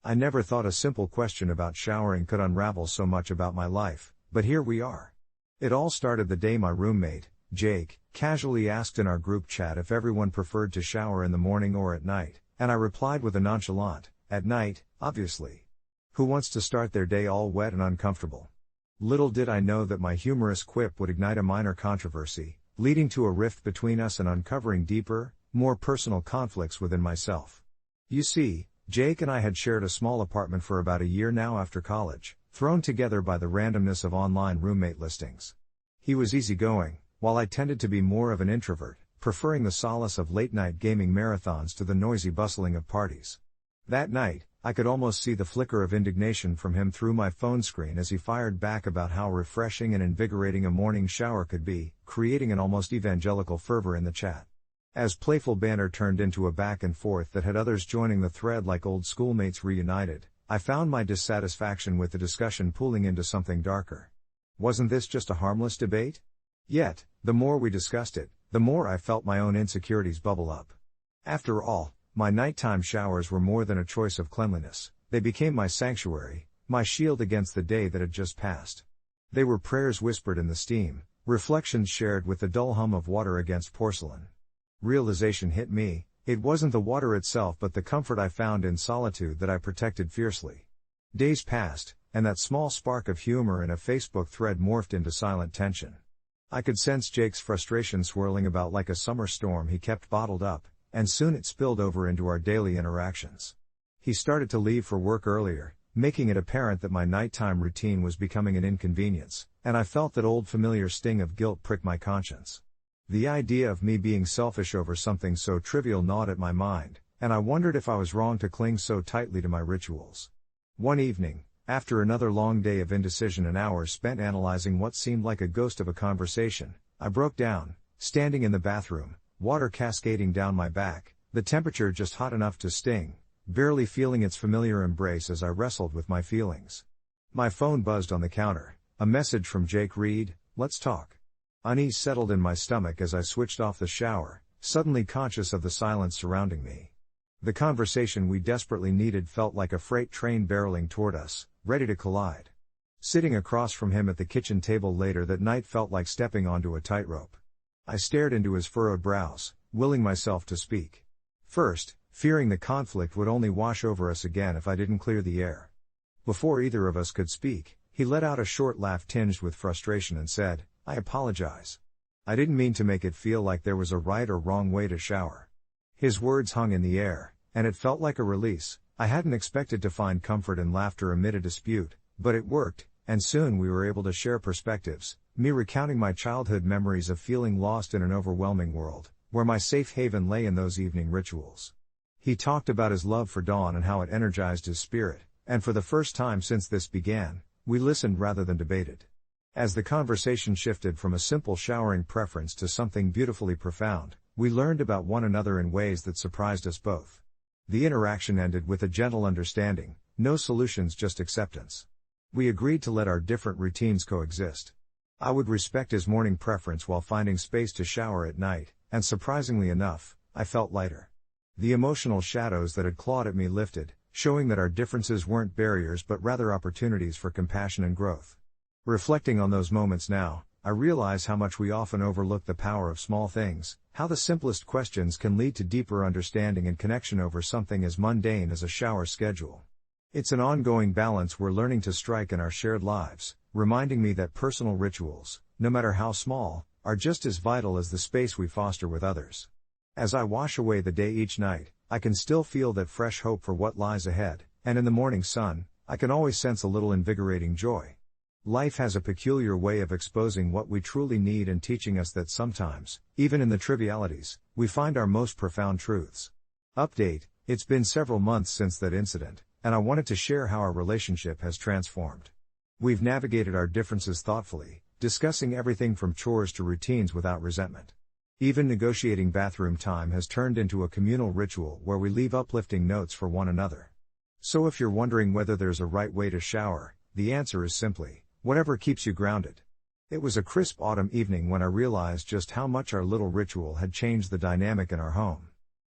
I never thought a simple question about showering could unravel so much about my life, but here we are. It all started the day my roommate, Jake, casually asked in our group chat if everyone preferred to shower in the morning or at night, and I replied with a nonchalant, "At night, obviously. Who wants to start their day all wet and uncomfortable?" Little did I know that my humorous quip would ignite a minor controversy, leading to a rift between us and uncovering deeper, more personal conflicts within myself. You see, Jake and I had shared a small apartment for about a year now after college, thrown together by the randomness of online roommate listings. He was easygoing, while I tended to be more of an introvert, preferring the solace of late-night gaming marathons to the noisy bustling of parties. That night, I could almost see the flicker of indignation from him through my phone screen as he fired back about how refreshing and invigorating a morning shower could be, creating an almost evangelical fervor in the chat. As playful banter turned into a back and forth that had others joining the thread like old schoolmates reunited, I found my dissatisfaction with the discussion pooling into something darker. Wasn't this just a harmless debate? Yet, the more we discussed it, the more I felt my own insecurities bubble up. After all, my nighttime showers were more than a choice of cleanliness, they became my sanctuary, my shield against the day that had just passed. They were prayers whispered in the steam, reflections shared with the dull hum of water against porcelain. Realization hit me, it wasn't the water itself but the comfort I found in solitude that I protected fiercely. Days passed, and that small spark of humor in a Facebook thread morphed into silent tension. I could sense Jake's frustration swirling about like a summer storm he kept bottled up, and soon it spilled over into our daily interactions. He started to leave for work earlier, making it apparent that my nighttime routine was becoming an inconvenience, and I felt that old familiar sting of guilt prick my conscience. The idea of me being selfish over something so trivial gnawed at my mind, and I wondered if I was wrong to cling so tightly to my rituals. One evening, after another long day of indecision and hours spent analyzing what seemed like a ghost of a conversation, I broke down, standing in the bathroom, water cascading down my back, the temperature just hot enough to sting, barely feeling its familiar embrace as I wrestled with my feelings. My phone buzzed on the counter, a message from Jake read, "Let's talk." Unease settled in my stomach as I switched off the shower, suddenly conscious of the silence surrounding me. The conversation we desperately needed felt like a freight train barreling toward us, ready to collide. Sitting across from him at the kitchen table later that night felt like stepping onto a tightrope. I stared into his furrowed brows, willing myself to speak. First, fearing the conflict would only wash over us again if I didn't clear the air. Before either of us could speak, he let out a short laugh tinged with frustration and said, "I apologize. I didn't mean to make it feel like there was a right or wrong way to shower." His words hung in the air, and it felt like a release. I hadn't expected to find comfort and laughter amid a dispute, but it worked, and soon we were able to share perspectives, me recounting my childhood memories of feeling lost in an overwhelming world, where my safe haven lay in those evening rituals. He talked about his love for dawn and how it energized his spirit, and for the first time since this began, we listened rather than debated. As the conversation shifted from a simple showering preference to something beautifully profound, we learned about one another in ways that surprised us both. The interaction ended with a gentle understanding, no solutions, just acceptance. We agreed to let our different routines coexist. I would respect his morning preference while finding space to shower at night, and surprisingly enough, I felt lighter. The emotional shadows that had clawed at me lifted, showing that our differences weren't barriers but rather opportunities for compassion and growth. Reflecting on those moments now, I realize how much we often overlook the power of small things, how the simplest questions can lead to deeper understanding and connection over something as mundane as a shower schedule. It's an ongoing balance we're learning to strike in our shared lives, reminding me that personal rituals, no matter how small, are just as vital as the space we foster with others. As I wash away the day each night, I can still feel that fresh hope for what lies ahead, and in the morning sun, I can always sense a little invigorating joy. Life has a peculiar way of exposing what we truly need and teaching us that sometimes, even in the trivialities, we find our most profound truths. Update: it's been several months since that incident, and I wanted to share how our relationship has transformed. We've navigated our differences thoughtfully, discussing everything from chores to routines without resentment. Even negotiating bathroom time has turned into a communal ritual where we leave uplifting notes for one another. So if you're wondering whether there's a right way to shower, the answer is simply, whatever keeps you grounded. It was a crisp autumn evening when I realized just how much our little ritual had changed the dynamic in our home.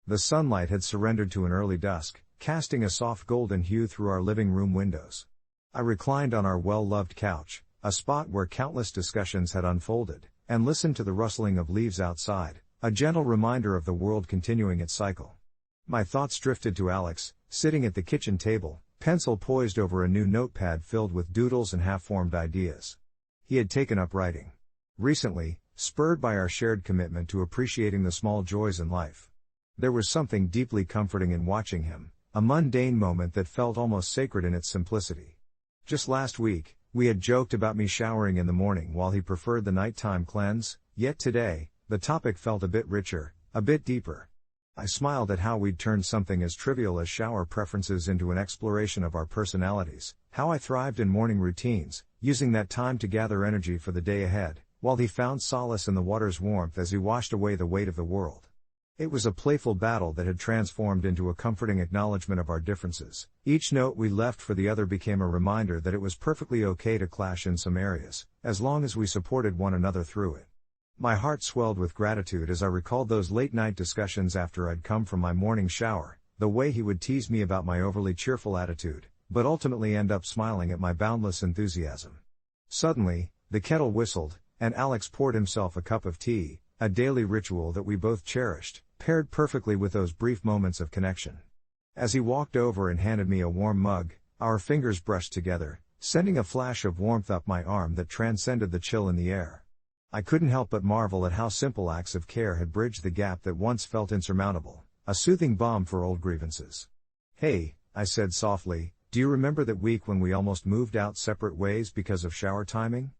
The sunlight had surrendered to an early dusk, casting a soft golden hue through our living room windows. I reclined on our well-loved couch, a spot where countless discussions had unfolded, and listened to the rustling of leaves outside, a gentle reminder of the world continuing its cycle. My thoughts drifted to Alex, sitting at the kitchen table, pencil poised over a new notepad filled with doodles and half-formed ideas. He had taken up writing recently, spurred by our shared commitment to appreciating the small joys in life. There was something deeply comforting in watching him, a mundane moment that felt almost sacred in its simplicity. Just last week, we had joked about me showering in the morning while he preferred the nighttime cleanse, yet today, the topic felt a bit richer, a bit deeper. I smiled at how we'd turned something as trivial as shower preferences into an exploration of our personalities, how I thrived in morning routines, using that time to gather energy for the day ahead, while he found solace in the water's warmth as he washed away the weight of the world. It was a playful battle that had transformed into a comforting acknowledgement of our differences. Each note we left for the other became a reminder that it was perfectly okay to clash in some areas, as long as we supported one another through it. My heart swelled with gratitude as I recalled those late-night discussions after I'd come from my morning shower, the way he would tease me about my overly cheerful attitude, but ultimately end up smiling at my boundless enthusiasm. Suddenly, the kettle whistled, and Alex poured himself a cup of tea, a daily ritual that we both cherished, paired perfectly with those brief moments of connection. As he walked over and handed me a warm mug, our fingers brushed together, sending a flash of warmth up my arm that transcended the chill in the air. I couldn't help but marvel at how simple acts of care had bridged the gap that once felt insurmountable, a soothing balm for old grievances. "Hey," I said softly, "do you remember that week when we almost moved out separate ways because of shower timing?"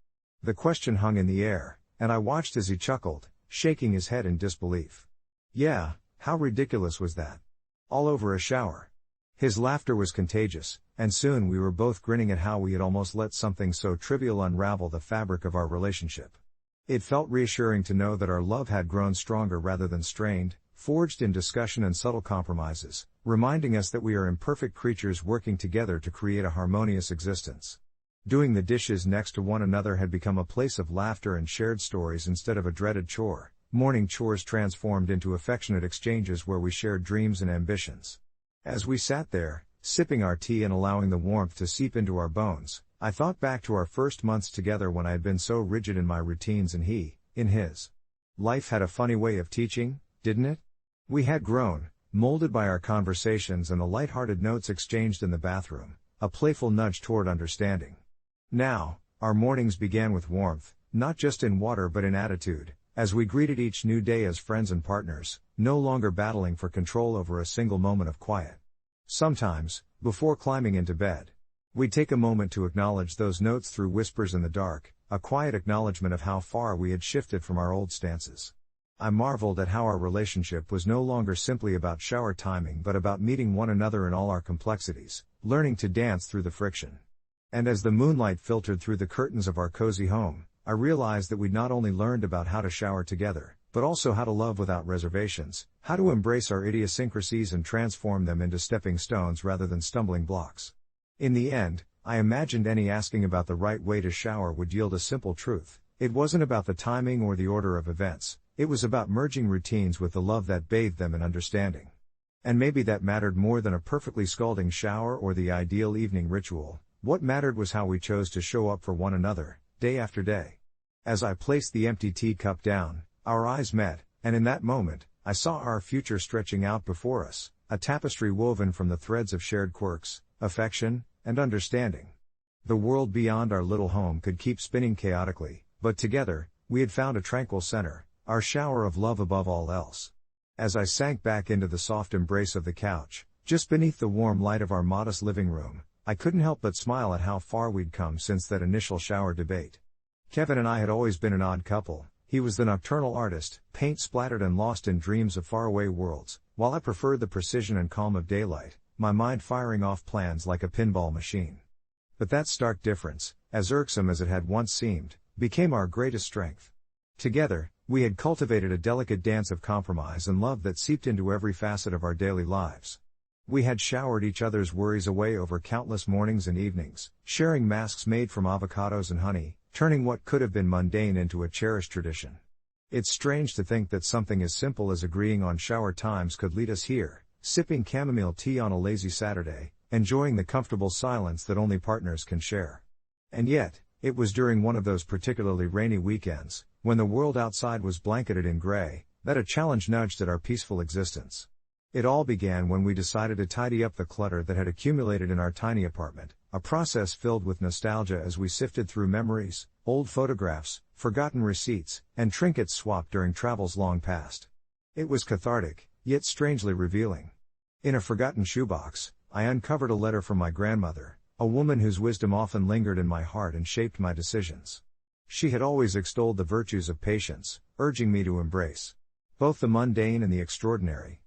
The question hung in the air, and I watched as he chuckled, shaking his head in disbelief. "Yeah, how ridiculous was that? All over a shower." His laughter was contagious, and soon we were both grinning at how we had almost let something so trivial unravel the fabric of our relationship. It felt reassuring to know that our love had grown stronger rather than strained, forged in discussion and subtle compromises, reminding us that we are imperfect creatures working together to create a harmonious existence. Doing the dishes next to one another had become a place of laughter and shared stories instead of a dreaded chore. Morning chores transformed into affectionate exchanges where we shared dreams and ambitions. As we sat there, sipping our tea and allowing the warmth to seep into our bones, I thought back to our first months together when I had been so rigid in my routines and he, in his. Life had a funny way of teaching, didn't it? We had grown, molded by our conversations and the light-hearted notes exchanged in the bathroom, a playful nudge toward understanding. Now, our mornings began with warmth, not just in water but in attitude, as we greeted each new day as friends and partners, no longer battling for control over a single moment of quiet. Sometimes, before climbing into bed, we'd take a moment to acknowledge those notes through whispers in the dark, a quiet acknowledgement of how far we had shifted from our old stances. I marveled at how our relationship was no longer simply about shower timing but about meeting one another in all our complexities, learning to dance through the friction. And as the moonlight filtered through the curtains of our cozy home, I realized that we'd not only learned about how to shower together, but also how to love without reservations, how to embrace our idiosyncrasies and transform them into stepping stones rather than stumbling blocks. In the end, I imagined any asking about the right way to shower would yield a simple truth. It wasn't about the timing or the order of events, it was about merging routines with the love that bathed them in understanding. And maybe that mattered more than a perfectly scalding shower or the ideal evening ritual. What mattered was how we chose to show up for one another, day after day. As I placed the empty teacup down, our eyes met, and in that moment, I saw our future stretching out before us, a tapestry woven from the threads of shared quirks, affection, and understanding. The world beyond our little home could keep spinning chaotically, but together, we had found a tranquil center, our shower of love above all else. As I sank back into the soft embrace of the couch, just beneath the warm light of our modest living room, I couldn't help but smile at how far we'd come since that initial shower debate. Kevin and I had always been an odd couple. He was the nocturnal artist, paint-splattered and lost in dreams of faraway worlds, while I preferred the precision and calm of daylight, my mind firing off plans like a pinball machine. But that stark difference, as irksome as it had once seemed, became our greatest strength. Together, we had cultivated a delicate dance of compromise and love that seeped into every facet of our daily lives. We had showered each other's worries away over countless mornings and evenings, sharing masks made from avocados and honey, turning what could have been mundane into a cherished tradition. It's strange to think that something as simple as agreeing on shower times could lead us here, sipping chamomile tea on a lazy Saturday, enjoying the comfortable silence that only partners can share. And yet, it was during one of those particularly rainy weekends, when the world outside was blanketed in gray, that a challenge nudged at our peaceful existence. It all began when we decided to tidy up the clutter that had accumulated in our tiny apartment, a process filled with nostalgia as we sifted through memories, old photographs, forgotten receipts, and trinkets swapped during travels long past. It was cathartic, yet strangely revealing. In a forgotten shoebox, I uncovered a letter from my grandmother, a woman whose wisdom often lingered in my heart and shaped my decisions. She had always extolled the virtues of patience, urging me to embrace both the mundane and the extraordinary.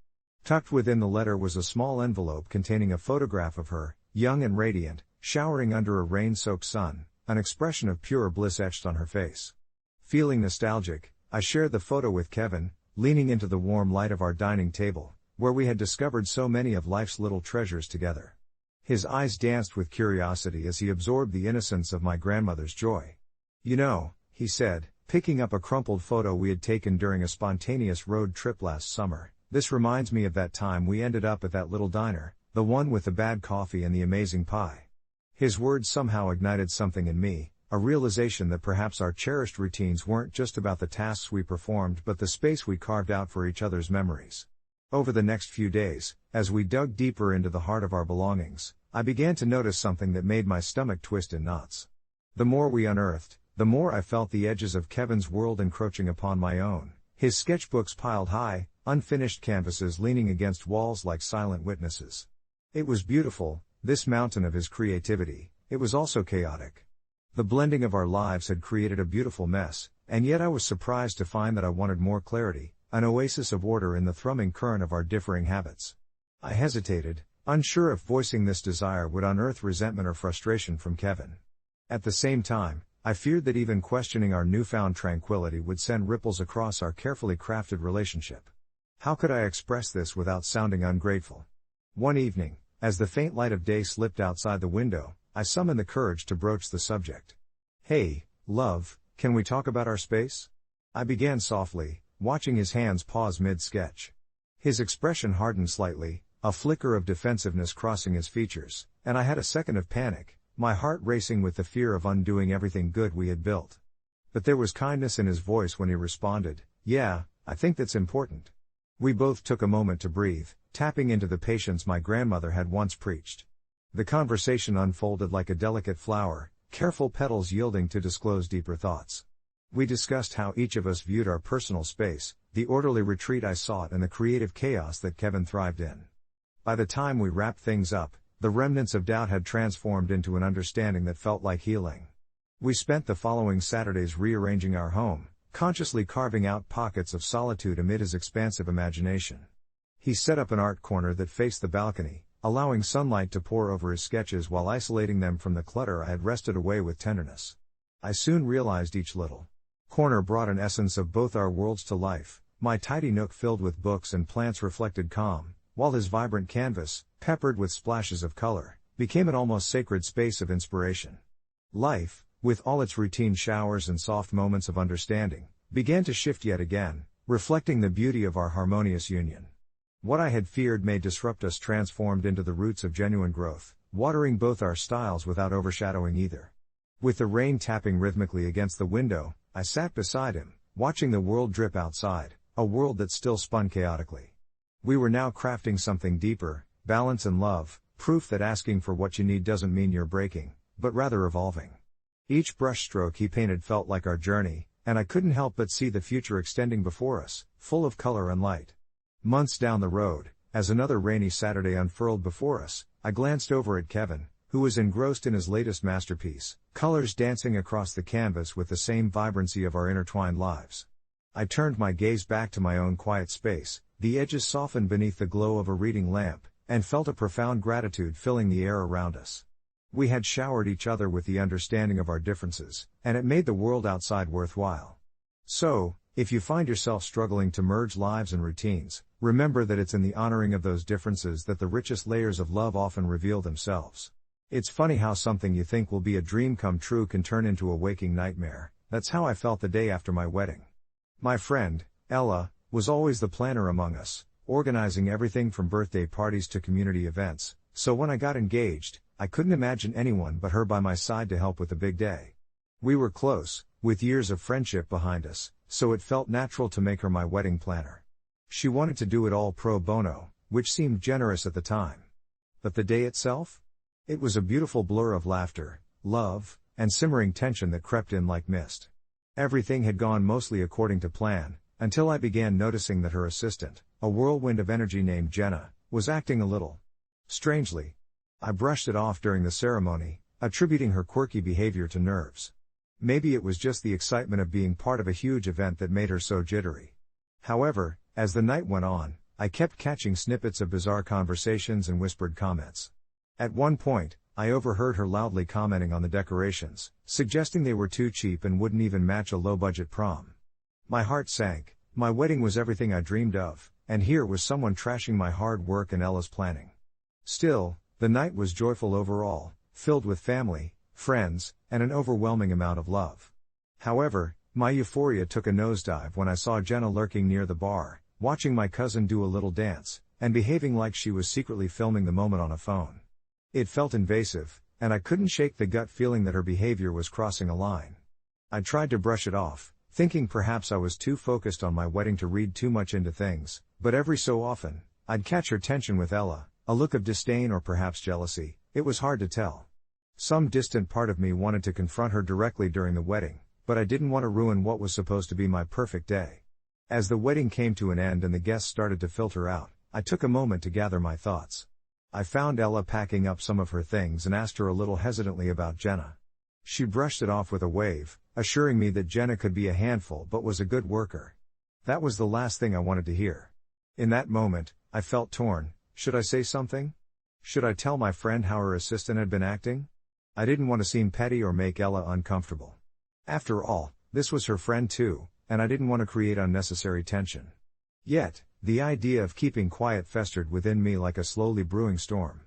Tucked within the letter was a small envelope containing a photograph of her, young and radiant, showering under a rain-soaked sun, an expression of pure bliss etched on her face. Feeling nostalgic, I shared the photo with Kevin, leaning into the warm light of our dining table, where we had discovered so many of life's little treasures together. His eyes danced with curiosity as he absorbed the innocence of my grandmother's joy. "You know," he said, picking up a crumpled photo we had taken during a spontaneous road trip last summer, "this reminds me of that time we ended up at that little diner, the one with the bad coffee and the amazing pie." His words somehow ignited something in me, a realization that perhaps our cherished routines weren't just about the tasks we performed but the space we carved out for each other's memories. Over the next few days, as we dug deeper into the heart of our belongings, I began to notice something that made my stomach twist in knots. The more we unearthed, the more I felt the edges of Kevin's world encroaching upon my own, his sketchbooks piled high, unfinished canvases leaning against walls like silent witnesses. It was beautiful, this mountain of his creativity. It was also chaotic. The blending of our lives had created a beautiful mess, and yet I was surprised to find that I wanted more clarity, an oasis of order in the thrumming current of our differing habits. I hesitated, unsure if voicing this desire would unearth resentment or frustration from Kevin. At the same time, I feared that even questioning our newfound tranquility would send ripples across our carefully crafted relationship. How could I express this without sounding ungrateful? One evening, as the faint light of day slipped outside the window, I summoned the courage to broach the subject. "Hey, love, can we talk about our space?" I began softly, watching his hands pause mid-sketch. His expression hardened slightly, a flicker of defensiveness crossing his features, and I had a second of panic, my heart racing with the fear of undoing everything good we had built. But there was kindness in his voice when he responded, "Yeah, I think that's important." We both took a moment to breathe, tapping into the patience my grandmother had once preached. The conversation unfolded like a delicate flower, careful petals yielding to disclose deeper thoughts. We discussed how each of us viewed our personal space, the orderly retreat I sought and the creative chaos that Kevin thrived in. By the time we wrapped things up, the remnants of doubt had transformed into an understanding that felt like healing. We spent the following Saturdays rearranging our home, consciously carving out pockets of solitude amid his expansive imagination. He set up an art corner that faced the balcony, allowing sunlight to pour over his sketches while isolating them from the clutter I had wrested away with tenderness. I soon realized each little corner brought an essence of both our worlds to life. My tidy nook filled with books and plants reflected calm, while his vibrant canvas, peppered with splashes of color, became an almost sacred space of inspiration. Life, with all its routine showers and soft moments of understanding, began to shift yet again, reflecting the beauty of our harmonious union. What I had feared may disrupt us transformed into the roots of genuine growth, watering both our styles without overshadowing either. With the rain tapping rhythmically against the window, I sat beside him, watching the world drip outside, a world that still spun chaotically. We were now crafting something deeper, balance and love, proof that asking for what you need doesn't mean you're breaking, but rather evolving. Each brushstroke he painted felt like our journey, and I couldn't help but see the future extending before us, full of color and light. Months down the road, as another rainy Saturday unfurled before us, I glanced over at Kevin, who was engrossed in his latest masterpiece, colors dancing across the canvas with the same vibrancy of our intertwined lives. I turned my gaze back to my own quiet space, the edges softened beneath the glow of a reading lamp, and felt a profound gratitude filling the air around us. We had showered each other with the understanding of our differences, and it made the world outside worthwhile. So, if you find yourself struggling to merge lives and routines, remember that it's in the honoring of those differences that the richest layers of love often reveal themselves. It's funny how something you think will be a dream come true can turn into a waking nightmare. That's how I felt the day after my wedding. My friend, Ella, was always the planner among us, organizing everything from birthday parties to community events, so when I got engaged, I couldn't imagine anyone but her by my side to help with the big day. We were close, with years of friendship behind us, so it felt natural to make her my wedding planner. She wanted to do it all pro bono, which seemed generous at the time. But the day itself? It was a beautiful blur of laughter, love, and simmering tension that crept in like mist. Everything had gone mostly according to plan, until I began noticing that her assistant, a whirlwind of energy named Jenna, was acting a little strangely. I brushed it off during the ceremony, attributing her quirky behavior to nerves. Maybe it was just the excitement of being part of a huge event that made her so jittery. However, as the night went on, I kept catching snippets of bizarre conversations and whispered comments. At one point, I overheard her loudly commenting on the decorations, suggesting they were too cheap and wouldn't even match a low-budget prom. My heart sank. My wedding was everything I dreamed of, and here was someone trashing my hard work and Ella's planning. Still, the night was joyful overall, filled with family, friends, and an overwhelming amount of love. However, my euphoria took a nosedive when I saw Jenna lurking near the bar, watching my cousin do a little dance, and behaving like she was secretly filming the moment on a phone. It felt invasive, and I couldn't shake the gut feeling that her behavior was crossing a line. I tried to brush it off, thinking perhaps I was too focused on my wedding to read too much into things, but every so often, I'd catch her tension with Ella, a look of disdain or perhaps jealousy. It was hard to tell. Some distant part of me wanted to confront her directly during the wedding, but I didn't want to ruin what was supposed to be my perfect day. As the wedding came to an end and the guests started to filter out, I took a moment to gather my thoughts. I found Ella packing up some of her things and asked her a little hesitantly about Jenna. She brushed it off with a wave, assuring me that Jenna could be a handful but was a good worker. That was the last thing I wanted to hear. In that moment, I felt torn. Should I say something? Should I tell my friend how her assistant had been acting? I didn't want to seem petty or make Ella uncomfortable. After all, this was her friend too, and I didn't want to create unnecessary tension. Yet, the idea of keeping quiet festered within me like a slowly brewing storm.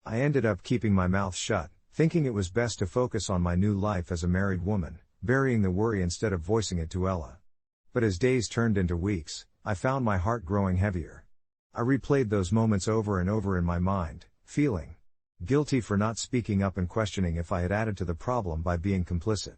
I ended up keeping my mouth shut, thinking it was best to focus on my new life as a married woman, burying the worry instead of voicing it to Ella. But as days turned into weeks, I found my heart growing heavier. I replayed those moments over and over in my mind, feeling guilty for not speaking up and questioning if I had added to the problem by being complicit.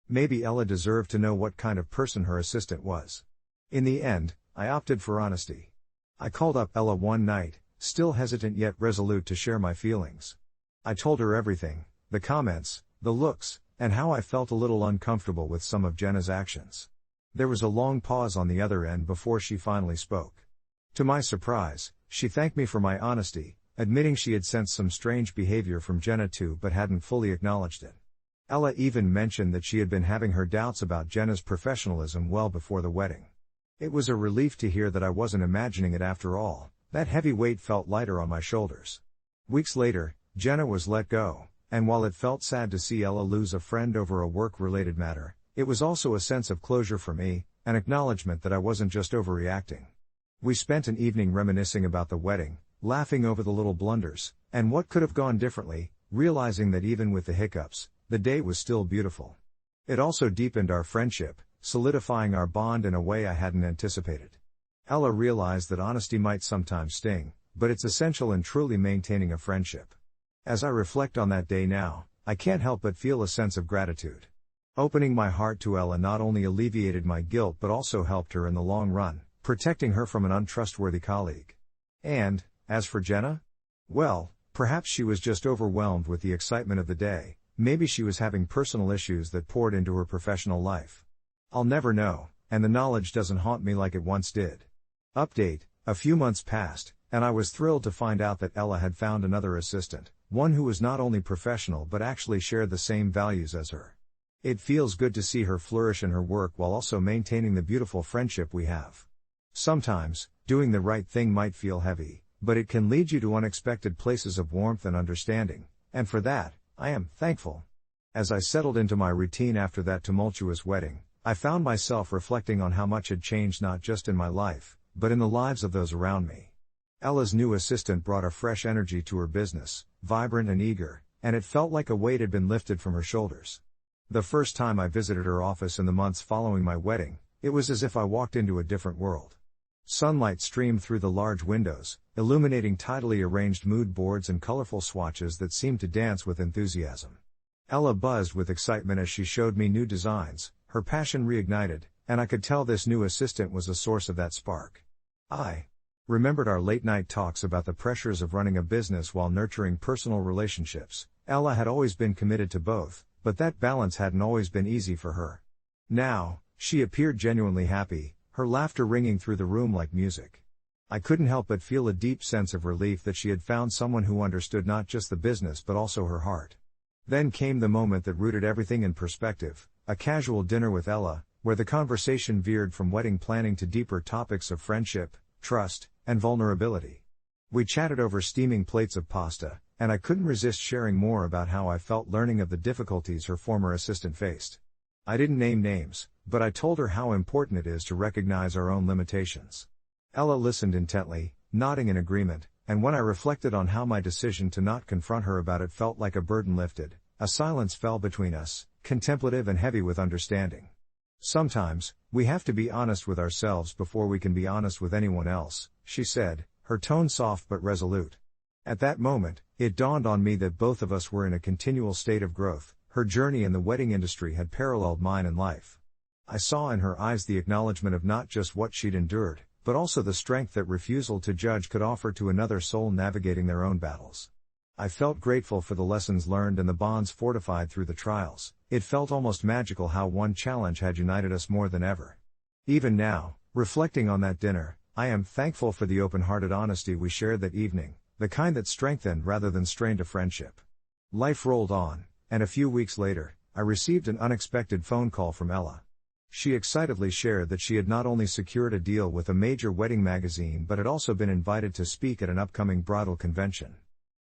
Maybe Ella deserved to know what kind of person her assistant was. In the end, I opted for honesty. I called up Ella one night, still hesitant yet resolute to share my feelings. I told her everything, the comments, the looks, and how I felt a little uncomfortable with some of Jenna's actions. There was a long pause on the other end before she finally spoke. To my surprise, she thanked me for my honesty, admitting she had sensed some strange behavior from Jenna too but hadn't fully acknowledged it. Ella even mentioned that she had been having her doubts about Jenna's professionalism well before the wedding. It was a relief to hear that I wasn't imagining it after all. That heavy weight felt lighter on my shoulders. Weeks later, Jenna was let go, and while it felt sad to see Ella lose a friend over a work-related matter, it was also a sense of closure for me, an acknowledgement that I wasn't just overreacting. We spent an evening reminiscing about the wedding, laughing over the little blunders, and what could have gone differently, realizing that even with the hiccups, the day was still beautiful. It also deepened our friendship, solidifying our bond in a way I hadn't anticipated. Ella realized that honesty might sometimes sting, but it's essential in truly maintaining a friendship. As I reflect on that day now, I can't help but feel a sense of gratitude. Opening my heart to Ella not only alleviated my guilt but also helped her in the long run, protecting her from an untrustworthy colleague. And, as for Jenna? Well, perhaps she was just overwhelmed with the excitement of the day. Maybe she was having personal issues that poured into her professional life. I'll never know, and the knowledge doesn't haunt me like it once did. Update: a few months passed, and I was thrilled to find out that Ella had found another assistant, one who was not only professional but actually shared the same values as her. It feels good to see her flourish in her work while also maintaining the beautiful friendship we have. Sometimes, doing the right thing might feel heavy, but it can lead you to unexpected places of warmth and understanding, and for that, I am thankful. As I settled into my routine after that tumultuous wedding, I found myself reflecting on how much had changed not just in my life, but in the lives of those around me. Ella's new assistant brought a fresh energy to her business, vibrant and eager, and it felt like a weight had been lifted from her shoulders. The first time I visited her office in the months following my wedding, it was as if I walked into a different world. Sunlight streamed through the large windows, illuminating tidily arranged mood boards and colorful swatches that seemed to dance with enthusiasm. Ella buzzed with excitement as she showed me new designs, her passion reignited, and I could tell this new assistant was a source of that spark. I remembered our late-night talks about the pressures of running a business while nurturing personal relationships. Ella had always been committed to both, but that balance hadn't always been easy for her. Now, she appeared genuinely happy, her laughter ringing through the room like music. I couldn't help but feel a deep sense of relief that she had found someone who understood not just the business but also her heart. Then came the moment that rooted everything in perspective, a casual dinner with Ella, where the conversation veered from wedding planning to deeper topics of friendship, trust, and vulnerability. We chatted over steaming plates of pasta, and I couldn't resist sharing more about how I felt learning of the difficulties her former assistant faced. I didn't name names, but I told her how important it is to recognize our own limitations. Ella listened intently, nodding in agreement, and when I reflected on how my decision to not confront her about it felt like a burden lifted, a silence fell between us, contemplative and heavy with understanding. Sometimes, we have to be honest with ourselves before we can be honest with anyone else, she said, her tone soft but resolute. At that moment, it dawned on me that both of us were in a continual state of growth. Her journey in the wedding industry had paralleled mine in life. I saw in her eyes the acknowledgement of not just what she'd endured, but also the strength that refusal to judge could offer to another soul navigating their own battles. I felt grateful for the lessons learned and the bonds fortified through the trials. It felt almost magical how one challenge had united us more than ever. Even now, reflecting on that dinner, I am thankful for the open-hearted honesty we shared that evening, the kind that strengthened rather than strained a friendship. Life rolled on, and a few weeks later, I received an unexpected phone call from Ella. She excitedly shared that she had not only secured a deal with a major wedding magazine but had also been invited to speak at an upcoming bridal convention.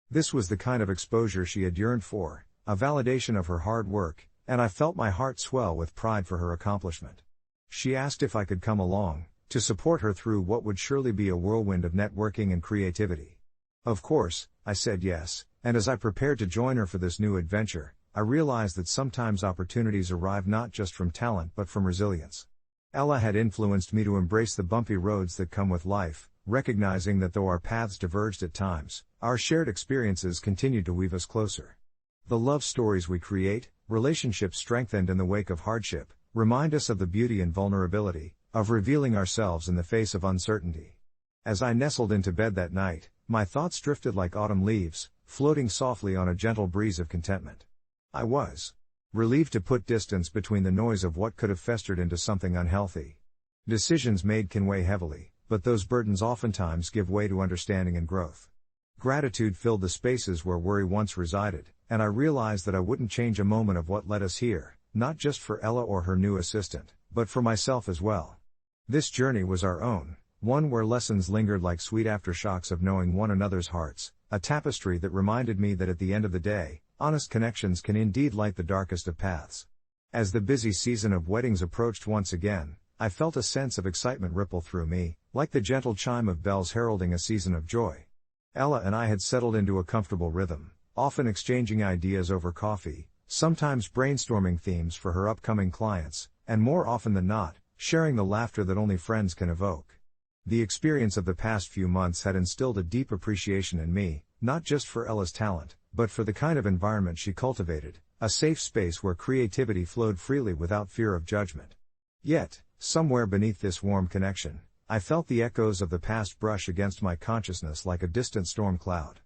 This was the kind of exposure she had yearned for, a validation of her hard work, and I felt my heart swell with pride for her accomplishment. She asked if I could come along, to support her through what would surely be a whirlwind of networking and creativity. Of course, I said yes, and as I prepared to join her for this new adventure, I realized that sometimes opportunities arrive not just from talent but from resilience. Ella had influenced me to embrace the bumpy roads that come with life, recognizing that though our paths diverged at times, our shared experiences continued to weave us closer. The love stories we create, relationships strengthened in the wake of hardship, remind us of the beauty and vulnerability of revealing ourselves in the face of uncertainty. As I nestled into bed that night, my thoughts drifted like autumn leaves, floating softly on a gentle breeze of contentment. I was relieved to put distance between the noise of what could have festered into something unhealthy. Decisions made can weigh heavily, but those burdens oftentimes give way to understanding and growth. Gratitude filled the spaces where worry once resided, and I realized that I wouldn't change a moment of what led us here, not just for Ella or her new assistant, but for myself as well. This journey was our own, one where lessons lingered like sweet aftershocks of knowing one another's hearts, a tapestry that reminded me that at the end of the day, honest connections can indeed light the darkest of paths. As the busy season of weddings approached once again, I felt a sense of excitement ripple through me, like the gentle chime of bells heralding a season of joy. Ella and I had settled into a comfortable rhythm, often exchanging ideas over coffee, sometimes brainstorming themes for her upcoming clients, and more often than not, sharing the laughter that only friends can evoke. The experience of the past few months had instilled a deep appreciation in me, not just for Ella's talent, but for the kind of environment she cultivated, a safe space where creativity flowed freely without fear of judgment. Yet, somewhere beneath this warm connection, I felt the echoes of the past brush against my consciousness like a distant storm cloud.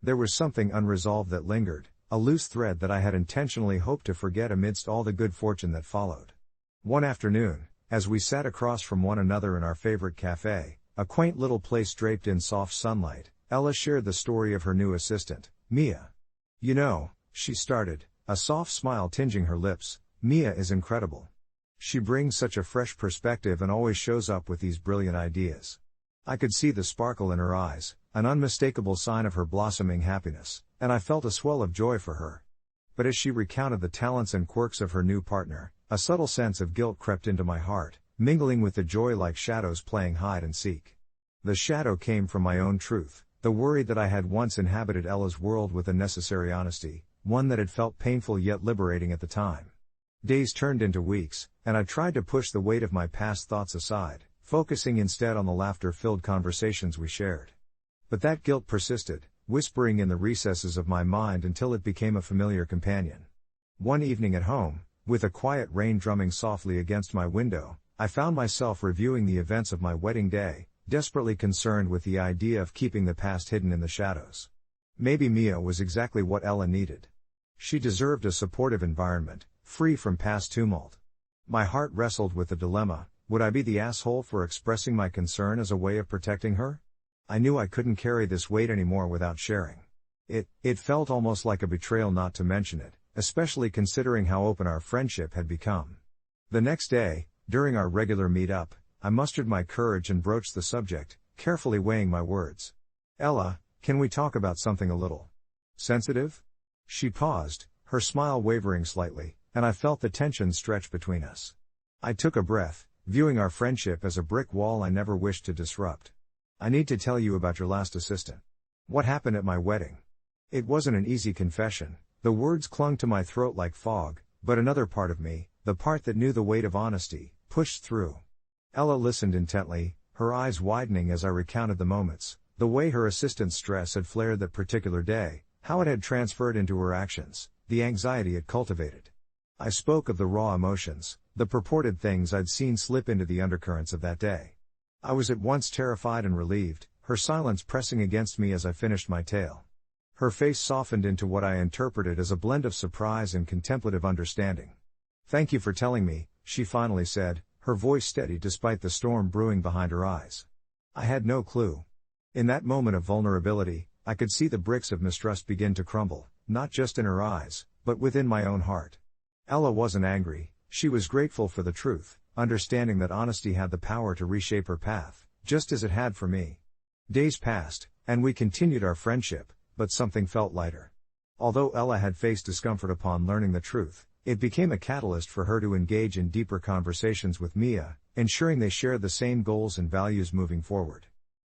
There was something unresolved that lingered, a loose thread that I had intentionally hoped to forget amidst all the good fortune that followed. One afternoon, as we sat across from one another in our favorite cafe, a quaint little place draped in soft sunlight, Ella shared the story of her new assistant, Mia. "You know," she started, a soft smile tinging her lips, "Mia is incredible. She brings such a fresh perspective and always shows up with these brilliant ideas." I could see the sparkle in her eyes, an unmistakable sign of her blossoming happiness, and I felt a swell of joy for her. But as she recounted the talents and quirks of her new partner, a subtle sense of guilt crept into my heart, mingling with the joy like shadows playing hide and seek. The shadow came from my own truth, the worry that I had once inhabited Ella's world with a necessary honesty, one that had felt painful yet liberating at the time. Days turned into weeks, and I tried to push the weight of my past thoughts aside, focusing instead on the laughter-filled conversations we shared. But that guilt persisted, whispering in the recesses of my mind until it became a familiar companion. One evening at home, with a quiet rain drumming softly against my window, I found myself reviewing the events of my wedding day, desperately concerned with the idea of keeping the past hidden in the shadows. Maybe Mia was exactly what Ella needed. She deserved a supportive environment, free from past tumult. My heart wrestled with the dilemma: would I be the asshole for expressing my concern as a way of protecting her? I knew I couldn't carry this weight anymore without sharing. It felt almost like a betrayal not to mention it, especially considering how open our friendship had become. The next day, during our regular meet-up, I mustered my courage and broached the subject, carefully weighing my words. "Ella, can we talk about something a little sensitive?" She paused, her smile wavering slightly, and I felt the tension stretch between us. I took a breath, viewing our friendship as a brick wall I never wished to disrupt. "I need to tell you about your last assistant. What happened at my wedding?" It wasn't an easy confession. The words clung to my throat like fog, but another part of me, the part that knew the weight of honesty, pushed through. Ella listened intently, her eyes widening as I recounted the moments, the way her assistant's stress had flared that particular day, how it had transferred into her actions, the anxiety it cultivated. I spoke of the raw emotions, the purported things I'd seen slip into the undercurrents of that day. I was at once terrified and relieved, her silence pressing against me as I finished my tale. Her face softened into what I interpreted as a blend of surprise and contemplative understanding. "Thank you for telling me," she finally said, her voice steady despite the storm brewing behind her eyes. I had no clue. In that moment of vulnerability, I could see the bricks of mistrust begin to crumble, not just in her eyes, but within my own heart. Ella wasn't angry, she was grateful for the truth, understanding that honesty had the power to reshape her path, just as it had for me. Days passed, and we continued our friendship, but something felt lighter. Although Ella had faced discomfort upon learning the truth, it became a catalyst for her to engage in deeper conversations with Mia, ensuring they shared the same goals and values moving forward.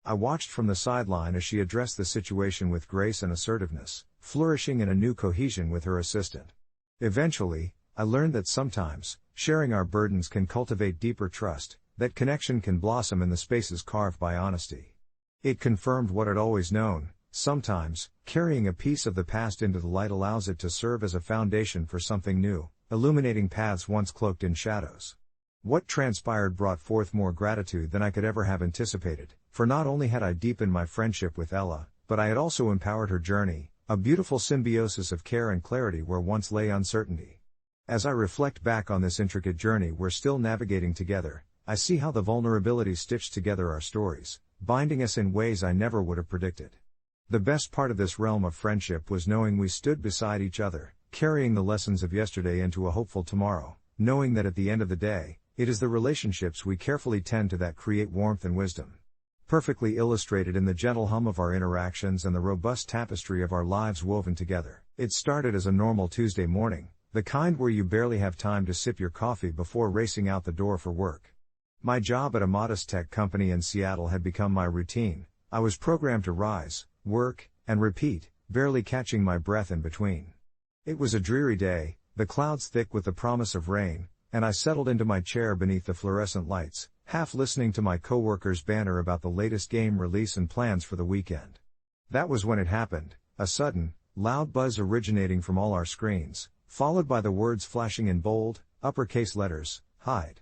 I watched from the sideline as she addressed the situation with grace and assertiveness, flourishing in a new cohesion with her assistant. Eventually, I learned that sometimes, sharing our burdens can cultivate deeper trust, that connection can blossom in the spaces carved by honesty. It confirmed what I'd always known: sometimes, carrying a piece of the past into the light allows it to serve as a foundation for something new, illuminating paths once cloaked in shadows. What transpired brought forth more gratitude than I could ever have anticipated, for not only had I deepened my friendship with Ella, but I had also empowered her journey, a beautiful symbiosis of care and clarity where once lay uncertainty. As I reflect back on this intricate journey we're still navigating together, I see how the vulnerability stitched together our stories, binding us in ways I never would have predicted. The best part of this realm of friendship was knowing we stood beside each other, carrying the lessons of yesterday into a hopeful tomorrow, knowing that at the end of the day, it is the relationships we carefully tend to that create warmth and wisdom. Perfectly illustrated in the gentle hum of our interactions and the robust tapestry of our lives woven together. It started as a normal Tuesday morning, the kind where you barely have time to sip your coffee before racing out the door for work. My job at a modest tech company in Seattle had become my routine. I was programmed to rise, work, and repeat, barely catching my breath in between. It was a dreary day, the clouds thick with the promise of rain, and I settled into my chair beneath the fluorescent lights, half listening to my coworkers' banter about the latest game release and plans for the weekend. That was when it happened, a sudden, loud buzz originating from all our screens, followed by the words flashing in bold, uppercase letters, "Hide."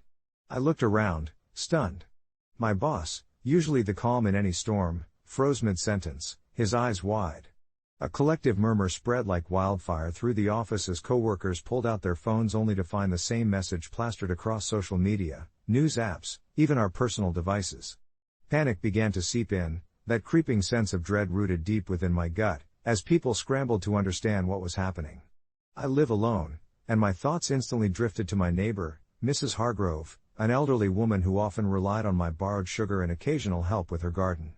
I looked around, stunned. My boss, usually the calm in any storm, froze mid-sentence, his eyes wide. A collective murmur spread like wildfire through the office as coworkers pulled out their phones only to find the same message plastered across social media, news apps, even our personal devices. Panic began to seep in, that creeping sense of dread rooted deep within my gut, as people scrambled to understand what was happening. I live alone, and my thoughts instantly drifted to my neighbor, Mrs. Hargrove, an elderly woman who often relied on my borrowed sugar and occasional help with her garden.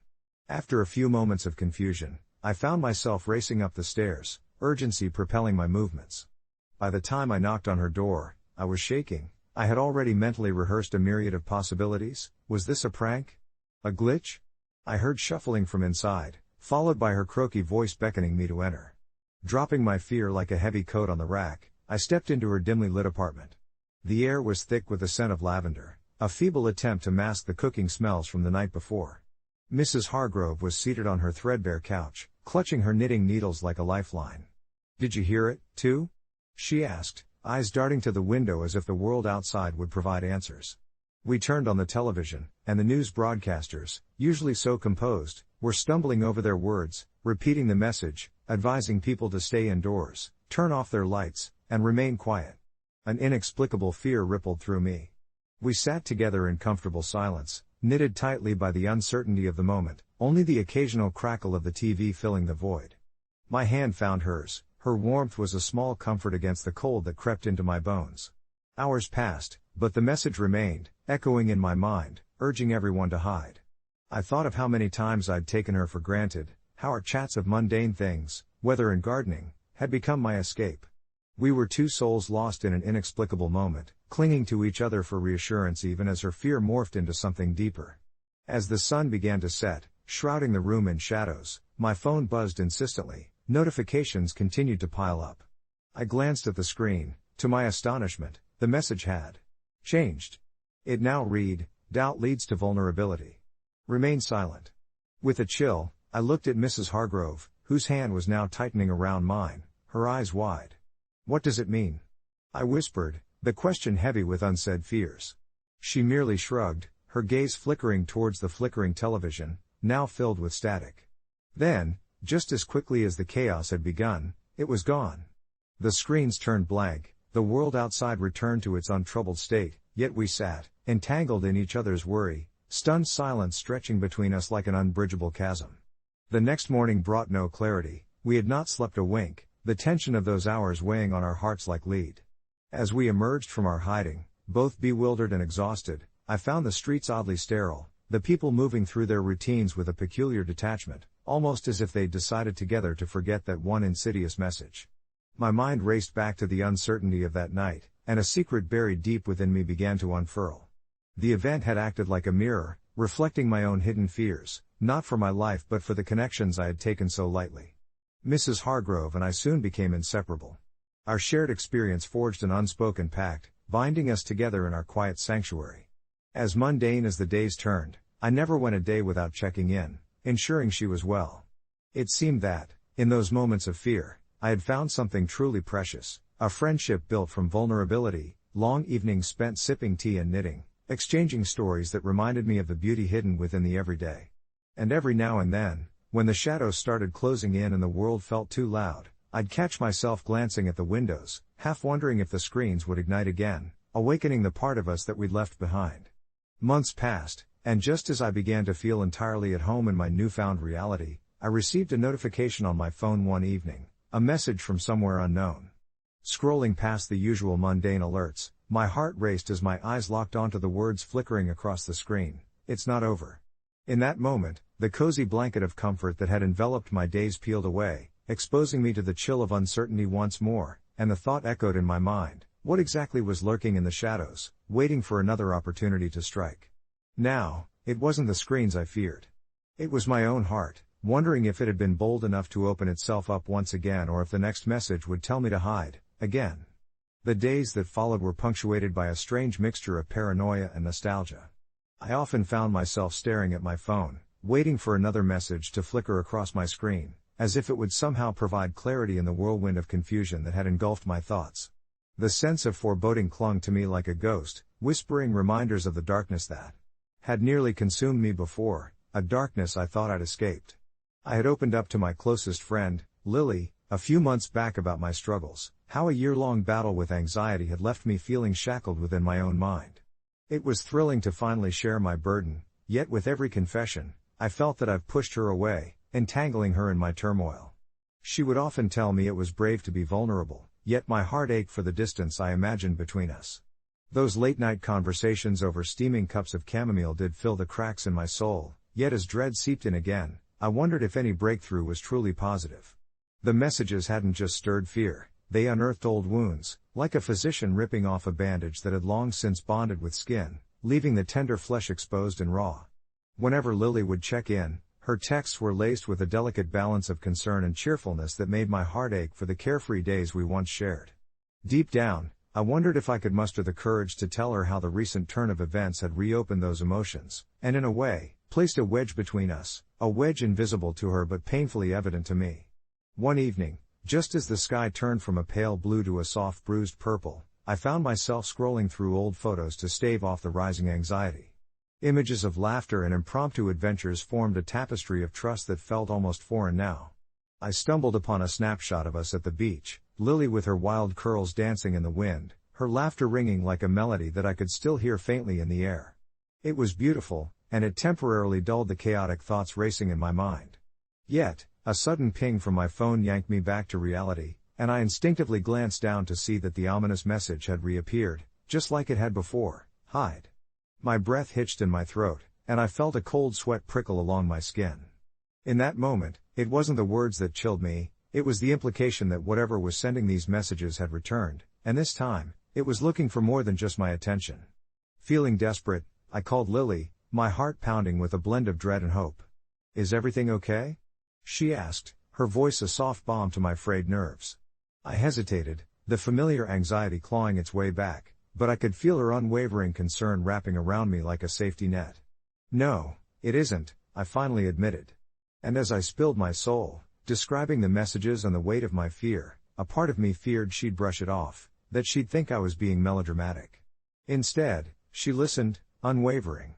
After a few moments of confusion, I found myself racing up the stairs, urgency propelling my movements. By the time I knocked on her door, I was shaking. I had already mentally rehearsed a myriad of possibilities. Was this a prank? A glitch? I heard shuffling from inside, followed by her croaky voice beckoning me to enter. Dropping my fear like a heavy coat on the rack, I stepped into her dimly lit apartment. The air was thick with the scent of lavender, a feeble attempt to mask the cooking smells from the night before. Mrs. Hargrove was seated on her threadbare couch, clutching her knitting needles like a lifeline. "Did you hear it, too?" she asked, eyes darting to the window as if the world outside would provide answers. We turned on the television, and the news broadcasters, usually so composed, were stumbling over their words, repeating the message, advising people to stay indoors, turn off their lights, and remain quiet. An inexplicable fear rippled through me. We sat together in comfortable silence, knitted tightly by the uncertainty of the moment, only the occasional crackle of the TV filling the void. My hand found hers, her warmth was a small comfort against the cold that crept into my bones. Hours passed, but the message remained, echoing in my mind, urging everyone to hide. I thought of how many times I'd taken her for granted, how our chats of mundane things, weather and gardening, had become my escape. We were two souls lost in an inexplicable moment, clinging to each other for reassurance even as her fear morphed into something deeper. As the sun began to set, shrouding the room in shadows, my phone buzzed insistently, notifications continued to pile up. I glanced at the screen. To my astonishment, the message had changed. It now read, "Doubt leads to vulnerability. Remain silent." With a chill, I looked at Mrs. Hargrove, whose hand was now tightening around mine, her eyes wide. "What does it mean?" I whispered, the question heavy with unsaid fears. She merely shrugged, her gaze flickering towards the flickering television, now filled with static. Then, just as quickly as the chaos had begun, it was gone. The screens turned blank, the world outside returned to its untroubled state, yet we sat, entangled in each other's worry, stunned silence stretching between us like an unbridgeable chasm. The next morning brought no clarity, we had not slept a wink, the tension of those hours weighing on our hearts like lead. As we emerged from our hiding, both bewildered and exhausted, I found the streets oddly sterile, the people moving through their routines with a peculiar detachment, almost as if they'd decided together to forget that one insidious message. My mind raced back to the uncertainty of that night, and a secret buried deep within me began to unfurl. The event had acted like a mirror, reflecting my own hidden fears, not for my life but for the connections I had taken so lightly. Mrs. Hargrove and I soon became inseparable. Our shared experience forged an unspoken pact, binding us together in our quiet sanctuary. As mundane as the days turned, I never went a day without checking in, ensuring she was well. It seemed that, in those moments of fear, I had found something truly precious, a friendship built from vulnerability, long evenings spent sipping tea and knitting, exchanging stories that reminded me of the beauty hidden within the everyday. And every now and then, when the shadows started closing in and the world felt too loud, I'd catch myself glancing at the windows, half wondering if the screens would ignite again, awakening the part of us that we'd left behind. Months passed, and just as I began to feel entirely at home in my newfound reality, I received a notification on my phone one evening, a message from somewhere unknown. Scrolling past the usual mundane alerts, my heart raced as my eyes locked onto the words flickering across the screen, "It's not over." In that moment, the cozy blanket of comfort that had enveloped my days peeled away, exposing me to the chill of uncertainty once more, and the thought echoed in my mind, what exactly was lurking in the shadows, waiting for another opportunity to strike? Now, it wasn't the screens I feared. It was my own heart, wondering if it had been bold enough to open itself up once again or if the next message would tell me to hide, again. The days that followed were punctuated by a strange mixture of paranoia and nostalgia. I often found myself staring at my phone, waiting for another message to flicker across my screen, as if it would somehow provide clarity in the whirlwind of confusion that had engulfed my thoughts. The sense of foreboding clung to me like a ghost, whispering reminders of the darkness that had nearly consumed me before, a darkness I thought I'd escaped. I had opened up to my closest friend, Lily, a few months back about my struggles, how a year-long battle with anxiety had left me feeling shackled within my own mind. It was thrilling to finally share my burden, yet with every confession, I felt that I've pushed her away, entangling her in my turmoil. She would often tell me it was brave to be vulnerable, yet my heart ached for the distance I imagined between us. Those late-night conversations over steaming cups of chamomile did fill the cracks in my soul, yet as dread seeped in again, I wondered if any breakthrough was truly positive. The messages hadn't just stirred fear, they unearthed old wounds, like a physician ripping off a bandage that had long since bonded with skin, leaving the tender flesh exposed and raw. Whenever Lily would check in, her texts were laced with a delicate balance of concern and cheerfulness that made my heart ache for the carefree days we once shared. Deep down, I wondered if I could muster the courage to tell her how the recent turn of events had reopened those emotions, and in a way, placed a wedge between us, a wedge invisible to her but painfully evident to me. One evening, just as the sky turned from a pale blue to a soft bruised purple, I found myself scrolling through old photos to stave off the rising anxiety. Images of laughter and impromptu adventures formed a tapestry of trust that felt almost foreign now. I stumbled upon a snapshot of us at the beach, Lily with her wild curls dancing in the wind, her laughter ringing like a melody that I could still hear faintly in the air. It was beautiful, and it temporarily dulled the chaotic thoughts racing in my mind. Yet, a sudden ping from my phone yanked me back to reality, and I instinctively glanced down to see that the ominous message had reappeared, just like it had before: hide. My breath hitched in my throat, and I felt a cold sweat prickle along my skin. In that moment, it wasn't the words that chilled me, it was the implication that whatever was sending these messages had returned, and this time, it was looking for more than just my attention. Feeling desperate, I called Lily, my heart pounding with a blend of dread and hope. "Is everything okay?" she asked, her voice a soft balm to my frayed nerves. I hesitated, the familiar anxiety clawing its way back, but I could feel her unwavering concern wrapping around me like a safety net. "No, it isn't," I finally admitted. And as I spilled my soul, describing the messages and the weight of my fear, a part of me feared she'd brush it off, that she'd think I was being melodramatic. Instead, she listened, unwavering.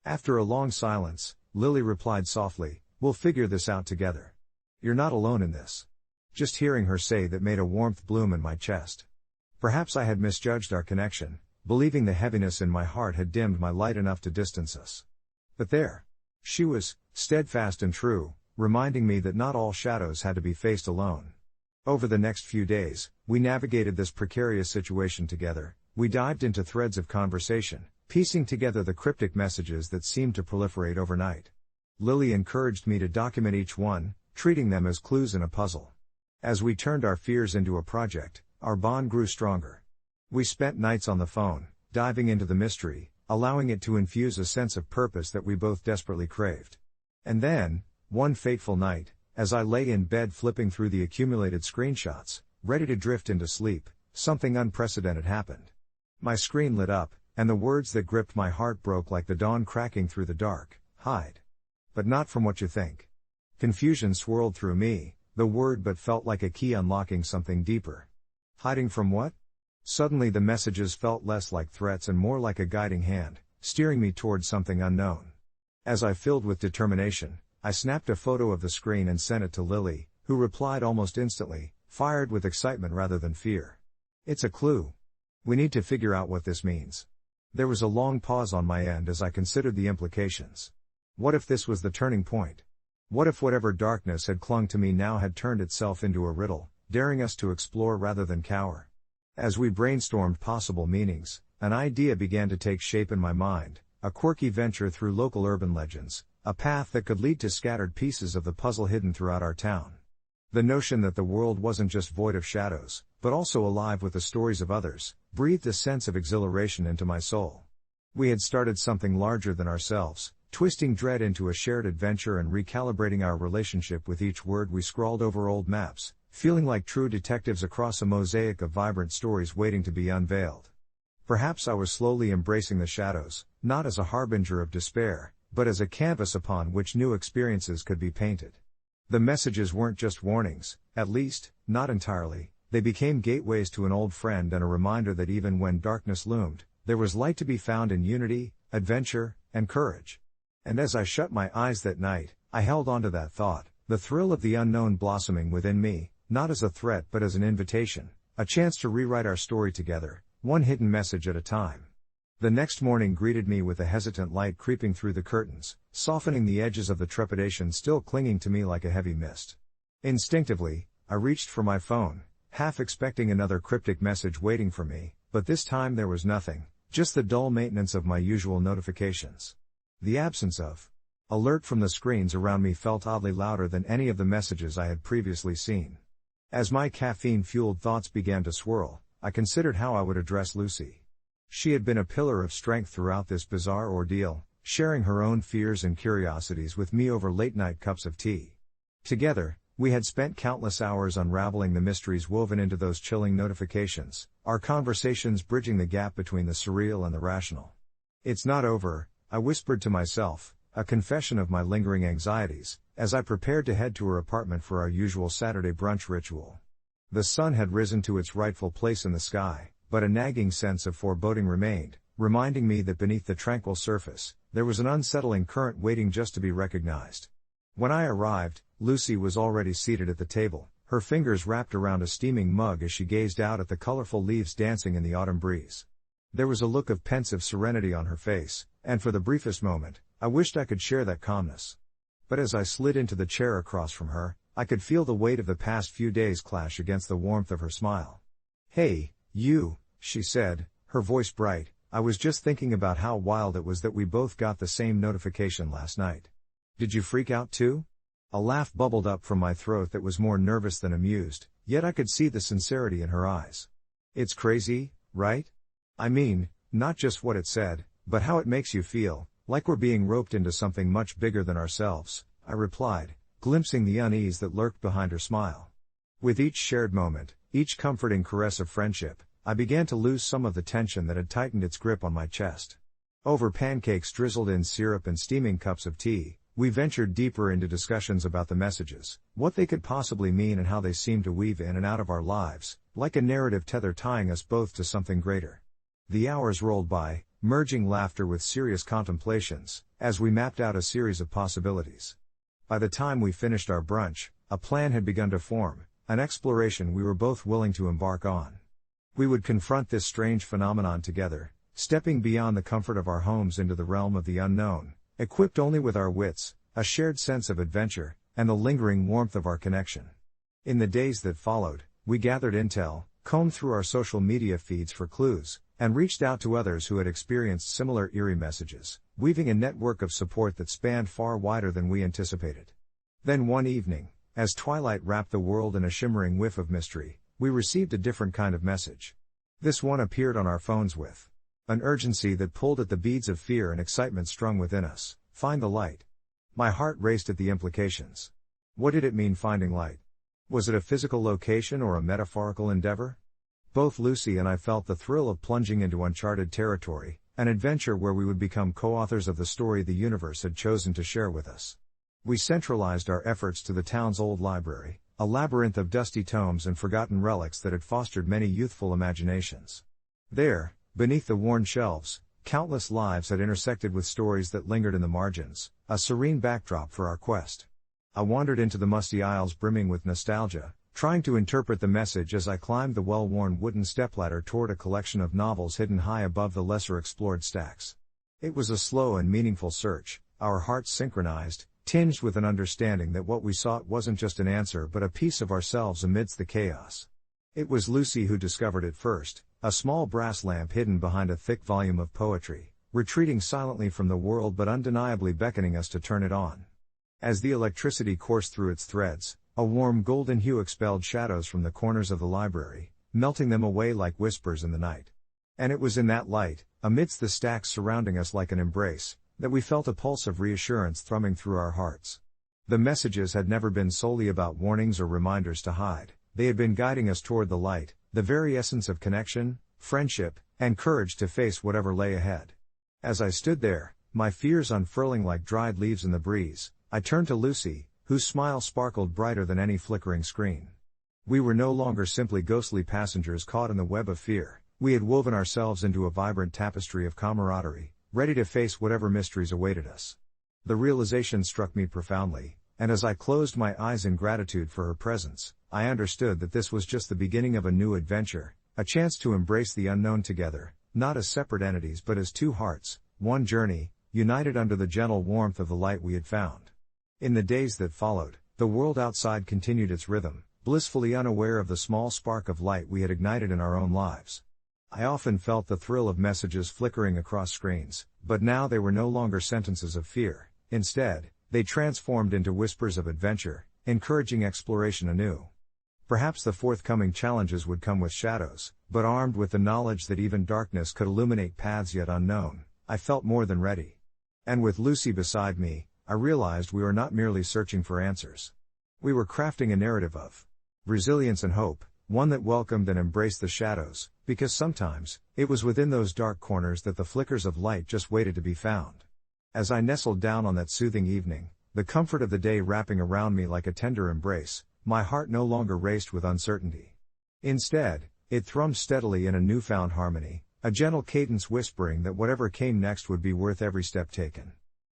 After a long silence, Lily replied softly, "We'll figure this out together. You're not alone in this." Just hearing her say that made a warmth bloom in my chest. Perhaps I had misjudged our connection, believing the heaviness in my heart had dimmed my light enough to distance us. But there. She was, steadfast and true, reminding me that not all shadows had to be faced alone. Over the next few days, we navigated this precarious situation together. We dived into threads of conversation, piecing together the cryptic messages that seemed to proliferate overnight. Lily encouraged me to document each one, treating them as clues in a puzzle. As we turned our fears into a project, our bond grew stronger. We spent nights on the phone, diving into the mystery, allowing it to infuse a sense of purpose that we both desperately craved. And then, one fateful night, as I lay in bed flipping through the accumulated screenshots, ready to drift into sleep, something unprecedented happened. My screen lit up, and the words that gripped my heart broke like the dawn cracking through the dark: hide. But not from what you think. Confusion swirled through me, the word but felt like a key unlocking something deeper. Hiding from what? Suddenly the messages felt less like threats and more like a guiding hand, steering me towards something unknown. As I filled with determination, I snapped a photo of the screen and sent it to Lily, who replied almost instantly, fired with excitement rather than fear. "It's a clue. We need to figure out what this means." There was a long pause on my end as I considered the implications. What if this was the turning point? What if whatever darkness had clung to me now had turned itself into a riddle, daring us to explore rather than cower? As we brainstormed possible meanings, an idea began to take shape in my mind, a quirky venture through local urban legends, a path that could lead to scattered pieces of the puzzle hidden throughout our town. The notion that the world wasn't just void of shadows, but also alive with the stories of others, breathed a sense of exhilaration into my soul. We had started something larger than ourselves, twisting dread into a shared adventure and recalibrating our relationship with each word we scrawled over old maps, feeling like true detectives across a mosaic of vibrant stories waiting to be unveiled. Perhaps I was slowly embracing the shadows, not as a harbinger of despair, but as a canvas upon which new experiences could be painted. The messages weren't just warnings, at least, not entirely. They became gateways to an old friend and a reminder that even when darkness loomed, there was light to be found in unity, adventure, and courage. And as I shut my eyes that night, I held onto that thought, the thrill of the unknown blossoming within me, not as a threat but as an invitation, a chance to rewrite our story together, one hidden message at a time. The next morning greeted me with a hesitant light creeping through the curtains, softening the edges of the trepidation still clinging to me like a heavy mist. Instinctively, I reached for my phone, half expecting another cryptic message waiting for me, but this time there was nothing, just the dull maintenance of my usual notifications. The absence of alert from the screens around me felt oddly louder than any of the messages I had previously seen. As my caffeine-fueled thoughts began to swirl, I considered how I would address Lucy. She had been a pillar of strength throughout this bizarre ordeal, sharing her own fears and curiosities with me over late-night cups of tea. Together, We had spent countless hours unraveling the mysteries woven into those chilling notifications, our conversations bridging the gap between the surreal and the rational. "It's not over," I whispered to myself, a confession of my lingering anxieties, as I prepared to head to her apartment for our usual Saturday brunch ritual. The sun had risen to its rightful place in the sky, but a nagging sense of foreboding remained, reminding me that beneath the tranquil surface, there was an unsettling current waiting just to be recognized. When I arrived, Lucy was already seated at the table, her fingers wrapped around a steaming mug as she gazed out at the colorful leaves dancing in the autumn breeze. There was a look of pensive serenity on her face, and for the briefest moment, I wished I could share that calmness. But as I slid into the chair across from her, I could feel the weight of the past few days clash against the warmth of her smile. "Hey, you," she said, her voice bright, "I was just thinking about how wild it was that we both got the same notification last night. Did you freak out too?" A laugh bubbled up from my throat that was more nervous than amused, yet I could see the sincerity in her eyes. "It's crazy, right? I mean, not just what it said, but how it makes you feel, like we're being roped into something much bigger than ourselves," I replied, glimpsing the unease that lurked behind her smile. With each shared moment, each comforting caress of friendship, I began to lose some of the tension that had tightened its grip on my chest. Over pancakes drizzled in syrup and steaming cups of tea, we ventured deeper into discussions about the messages, what they could possibly mean and how they seemed to weave in and out of our lives, like a narrative tether tying us both to something greater. The hours rolled by, merging laughter with serious contemplations, as we mapped out a series of possibilities. By the time we finished our brunch, a plan had begun to form, an exploration we were both willing to embark on. We would confront this strange phenomenon together, stepping beyond the comfort of our homes into the realm of the unknown, equipped only with our wits, a shared sense of adventure, and the lingering warmth of our connection. In the days that followed, we gathered intel, combed through our social media feeds for clues, and reached out to others who had experienced similar eerie messages, weaving a network of support that spanned far wider than we anticipated. Then one evening, as twilight wrapped the world in a shimmering whiff of mystery, we received a different kind of message. This one appeared on our phones with an urgency that pulled at the beads of fear and excitement strung within us. "Find the light." My heart raced at the implications. What did it mean, finding light? Was it a physical location or a metaphorical endeavor? Both Lucy and I felt the thrill of plunging into uncharted territory, an adventure where we would become co-authors of the story the universe had chosen to share with us. We centralized our efforts to the town's old library, a labyrinth of dusty tomes and forgotten relics that had fostered many youthful imaginations. There, beneath the worn shelves, countless lives had intersected with stories that lingered in the margins, a serene backdrop for our quest. I wandered into the musty aisles brimming with nostalgia, trying to interpret the message as I climbed the well-worn wooden stepladder toward a collection of novels hidden high above the lesser-explored stacks. It was a slow and meaningful search, our hearts synchronized, tinged with an understanding that what we sought wasn't just an answer but a piece of ourselves amidst the chaos. It was Lucy who discovered it first, a small brass lamp hidden behind a thick volume of poetry, retreating silently from the world but undeniably beckoning us to turn it on. As the electricity coursed through its threads, a warm golden hue expelled shadows from the corners of the library, melting them away like whispers in the night. And it was in that light, amidst the stacks surrounding us like an embrace, that we felt a pulse of reassurance thrumming through our hearts. The messages had never been solely about warnings or reminders to hide, they had been guiding us toward the light, the very essence of connection, friendship, and courage to face whatever lay ahead. As I stood there, my fears unfurling like dried leaves in the breeze, I turned to Lucy, whose smile sparkled brighter than any flickering screen. We were no longer simply ghostly passengers caught in the web of fear, we had woven ourselves into a vibrant tapestry of camaraderie, ready to face whatever mysteries awaited us. The realization struck me profoundly, and as I closed my eyes in gratitude for her presence, I understood that this was just the beginning of a new adventure, a chance to embrace the unknown together, not as separate entities but as two hearts, one journey, united under the gentle warmth of the light we had found. In the days that followed, the world outside continued its rhythm, blissfully unaware of the small spark of light we had ignited in our own lives. I often felt the thrill of messages flickering across screens, but now they were no longer sentences of fear. Instead, they transformed into whispers of adventure, encouraging exploration anew. Perhaps the forthcoming challenges would come with shadows, but armed with the knowledge that even darkness could illuminate paths yet unknown, I felt more than ready. And with Lucy beside me, I realized we were not merely searching for answers. We were crafting a narrative of resilience and hope, one that welcomed and embraced the shadows, because sometimes, it was within those dark corners that the flickers of light just waited to be found. As I nestled down on that soothing evening, the comfort of the day wrapping around me like a tender embrace, my heart no longer raced with uncertainty. Instead, it thrummed steadily in a newfound harmony, a gentle cadence whispering that whatever came next would be worth every step taken.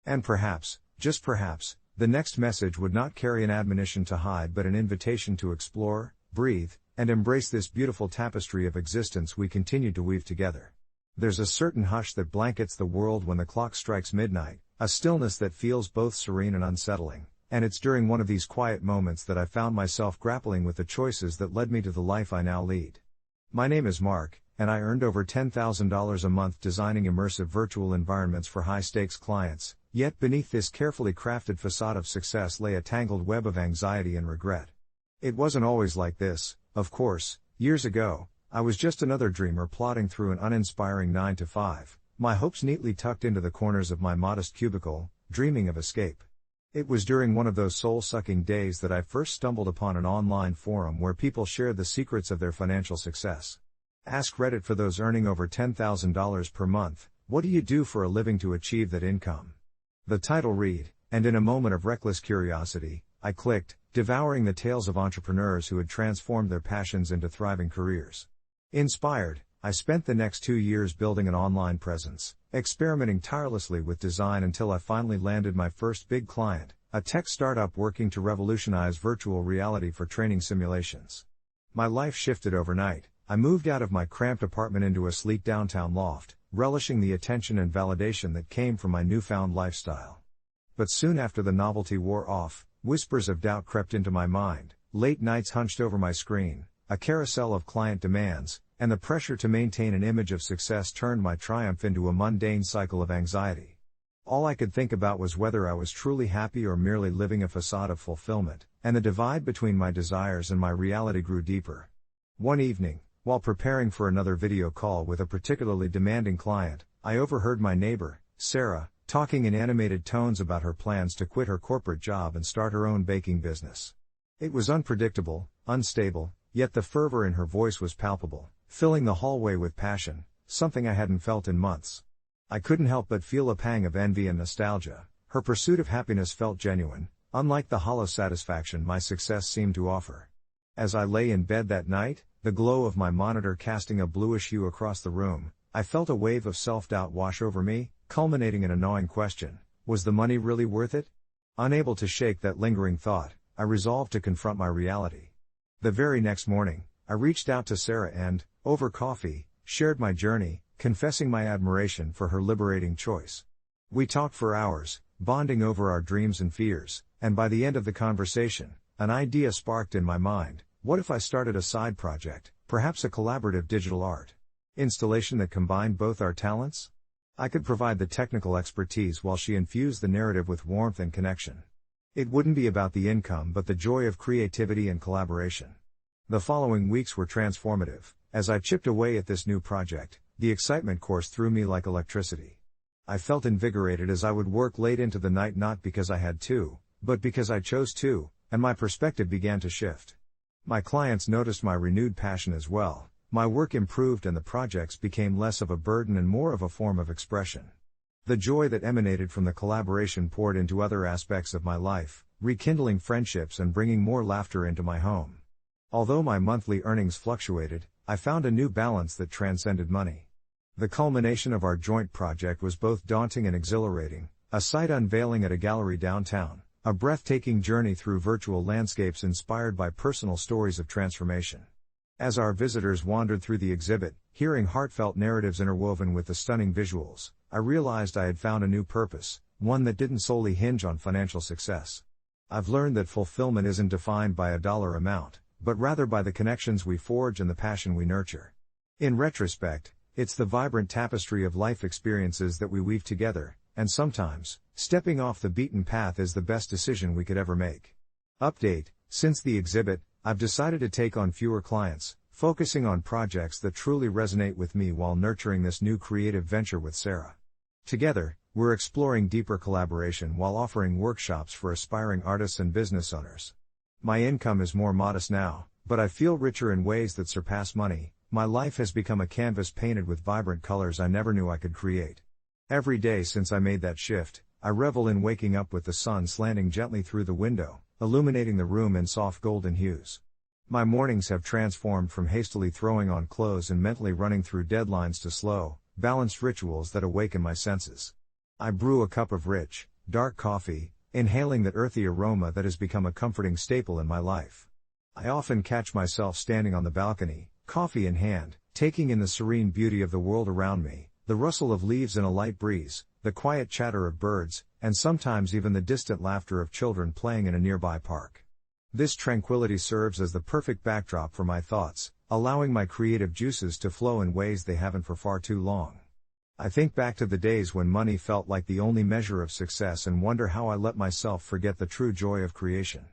And perhaps, just perhaps, the next message would not carry an admonition to hide but an invitation to explore, breathe, and embrace this beautiful tapestry of existence we continued to weave together. There's a certain hush that blankets the world when the clock strikes midnight, a stillness that feels both serene and unsettling, and it's during one of these quiet moments that I found myself grappling with the choices that led me to the life I now lead. My name is Mark, and I earned over $10,000 a month designing immersive virtual environments for high-stakes clients, yet beneath this carefully crafted facade of success lay a tangled web of anxiety and regret. It wasn't always like this, of course. Years ago, I was just another dreamer plodding through an uninspiring 9-to-5, my hopes neatly tucked into the corners of my modest cubicle, dreaming of escape. It was during one of those soul-sucking days that I first stumbled upon an online forum where people shared the secrets of their financial success. Ask Reddit for those earning over $10,000 per month, what do you do for a living to achieve that income? The title read, and in a moment of reckless curiosity, I clicked, devouring the tales of entrepreneurs who had transformed their passions into thriving careers. Inspired, I spent the next 2 years building an online presence, experimenting tirelessly with design until I finally landed my first big client, a tech startup working to revolutionize virtual reality for training simulations. My life shifted overnight. I moved out of my cramped apartment into a sleek downtown loft, relishing the attention and validation that came from my newfound lifestyle. But soon after the novelty wore off, whispers of doubt crept into my mind, late nights hunched over my screen, a carousel of client demands, and the pressure to maintain an image of success turned my triumph into a mundane cycle of anxiety. All I could think about was whether I was truly happy or merely living a facade of fulfillment, and the divide between my desires and my reality grew deeper. One evening, while preparing for another video call with a particularly demanding client, I overheard my neighbor, Sarah, talking in animated tones about her plans to quit her corporate job and start her own baking business. It was unpredictable, unstable, yet the fervor in her voice was palpable, filling the hallway with passion, something I hadn't felt in months. I couldn't help but feel a pang of envy and nostalgia. Her pursuit of happiness felt genuine, unlike the hollow satisfaction my success seemed to offer. As I lay in bed that night, the glow of my monitor casting a bluish hue across the room, I felt a wave of self-doubt wash over me, culminating in a gnawing question: was the money really worth it? Unable to shake that lingering thought, I resolved to confront my reality. The very next morning, I reached out to Sarah and, over coffee, shared my journey, confessing my admiration for her liberating choice. We talked for hours, bonding over our dreams and fears, and by the end of the conversation, an idea sparked in my mind: what if I started a side project, perhaps a collaborative digital art installation that combined both our talents? I could provide the technical expertise while she infused the narrative with warmth and connection. It wouldn't be about the income but the joy of creativity and collaboration. The following weeks were transformative. As I chipped away at this new project, the excitement coursed through me like electricity. I felt invigorated as I would work late into the night, not because I had to, but because I chose to, and my perspective began to shift. My clients noticed my renewed passion as well. My work improved and the projects became less of a burden and more of a form of expression. The joy that emanated from the collaboration poured into other aspects of my life, rekindling friendships and bringing more laughter into my home. Although my monthly earnings fluctuated, I found a new balance that transcended money. The culmination of our joint project was both daunting and exhilarating, a site unveiling at a gallery downtown, a breathtaking journey through virtual landscapes inspired by personal stories of transformation. As our visitors wandered through the exhibit, hearing heartfelt narratives interwoven with the stunning visuals, I realized I had found a new purpose, one that didn't solely hinge on financial success. I've learned that fulfillment isn't defined by a dollar amount, but rather by the connections we forge and the passion we nurture. In retrospect, it's the vibrant tapestry of life experiences that we weave together, and sometimes, stepping off the beaten path is the best decision we could ever make. Update: since the exhibit, I've decided to take on fewer clients, focusing on projects that truly resonate with me while nurturing this new creative venture with Sarah. Together, we're exploring deeper collaboration while offering workshops for aspiring artists and business owners. My income is more modest now, but I feel richer in ways that surpass money. My life has become a canvas painted with vibrant colors I never knew I could create. Every day since I made that shift, I revel in waking up with the sun slanting gently through the window, illuminating the room in soft golden hues. My mornings have transformed from hastily throwing on clothes and mentally running through deadlines to slow, balanced rituals that awaken my senses. I brew a cup of rich, dark coffee, inhaling that earthy aroma that has become a comforting staple in my life. I often catch myself standing on the balcony, coffee in hand, taking in the serene beauty of the world around me, the rustle of leaves in a light breeze, the quiet chatter of birds, and sometimes even the distant laughter of children playing in a nearby park. This tranquility serves as the perfect backdrop for my thoughts, allowing my creative juices to flow in ways they haven't for far too long. I think back to the days when money felt like the only measure of success and wonder how I let myself forget the true joy of creation.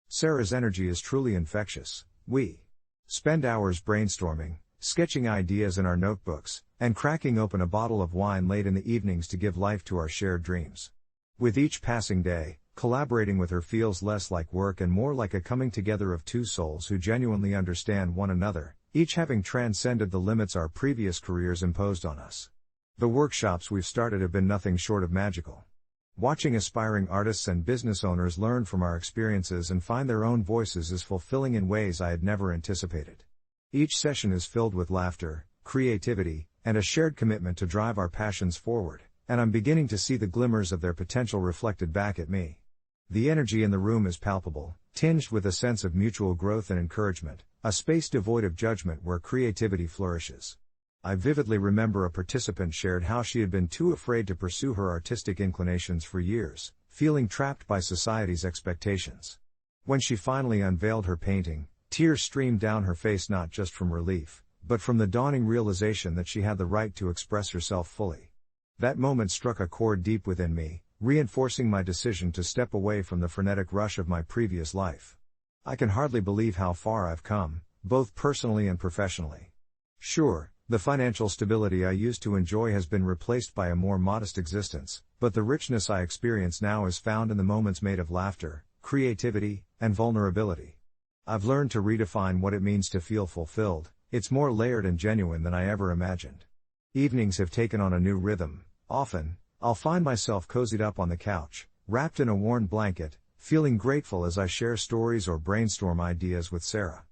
Sarah's energy is truly infectious. We spend hours brainstorming, sketching ideas in our notebooks, and cracking open a bottle of wine late in the evenings to give life to our shared dreams. With each passing day, collaborating with her feels less like work and more like a coming together of two souls who genuinely understand one another, each having transcended the limits our previous careers imposed on us. The workshops we've started have been nothing short of magical. Watching aspiring artists and business owners learn from our experiences and find their own voices is fulfilling in ways I had never anticipated. Each session is filled with laughter, creativity, and a shared commitment to drive our passions forward, and I'm beginning to see the glimmers of their potential reflected back at me. The energy in the room is palpable, tinged with a sense of mutual growth and encouragement, a space devoid of judgment where creativity flourishes. I vividly remember a participant shared how she had been too afraid to pursue her artistic inclinations for years, feeling trapped by society's expectations. When she finally unveiled her painting, tears streamed down her face not just from relief, but from the dawning realization that she had the right to express herself fully. That moment struck a chord deep within me, reinforcing my decision to step away from the frenetic rush of my previous life. I can hardly believe how far I've come, both personally and professionally. Sure, the financial stability I used to enjoy has been replaced by a more modest existence, but the richness I experience now is found in the moments made of laughter, creativity, and vulnerability. I've learned to redefine what it means to feel fulfilled. It's more layered and genuine than I ever imagined. Evenings have taken on a new rhythm. Often, I'll find myself cozied up on the couch, wrapped in a worn blanket, feeling grateful as I share stories or brainstorm ideas with Sarah.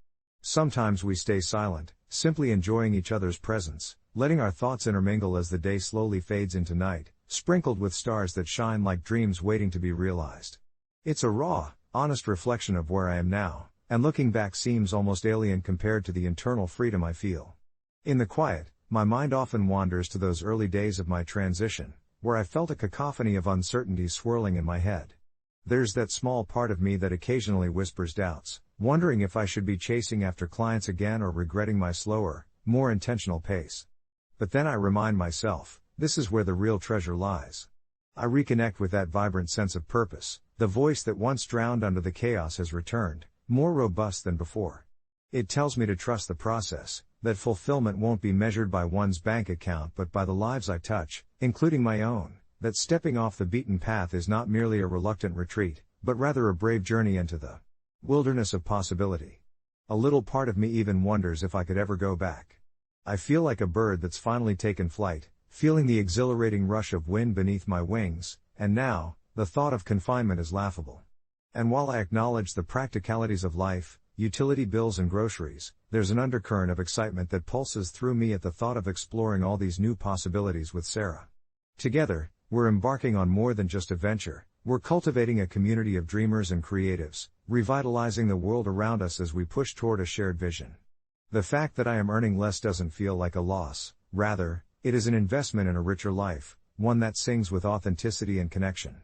Sometimes we stay silent, simply enjoying each other's presence, letting our thoughts intermingle as the day slowly fades into night, sprinkled with stars that shine like dreams waiting to be realized. It's a raw, honest reflection of where I am now, and looking back seems almost alien compared to the internal freedom I feel. In the quiet, my mind often wanders to those early days of my transition, where I felt a cacophony of uncertainties swirling in my head. There's that small part of me that occasionally whispers doubts, wondering if I should be chasing after clients again or regretting my slower, more intentional pace. But then I remind myself, this is where the real treasure lies. I reconnect with that vibrant sense of purpose, the voice that once drowned under the chaos has returned, more robust than before. It tells me to trust the process, that fulfillment won't be measured by one's bank account but by the lives I touch, including my own, that stepping off the beaten path is not merely a reluctant retreat, but rather a brave journey into the wilderness of possibility. A little part of me even wonders if I could ever go back. I feel like a bird that's finally taken flight, feeling the exhilarating rush of wind beneath my wings, and now, the thought of confinement is laughable. And while I acknowledge the practicalities of life, utility bills and groceries, there's an undercurrent of excitement that pulses through me at the thought of exploring all these new possibilities with Sarah. Together, we're embarking on more than just a venture, we're cultivating a community of dreamers and creatives, revitalizing the world around us as we push toward a shared vision. The fact that I am earning less doesn't feel like a loss, rather, it is an investment in a richer life, one that sings with authenticity and connection.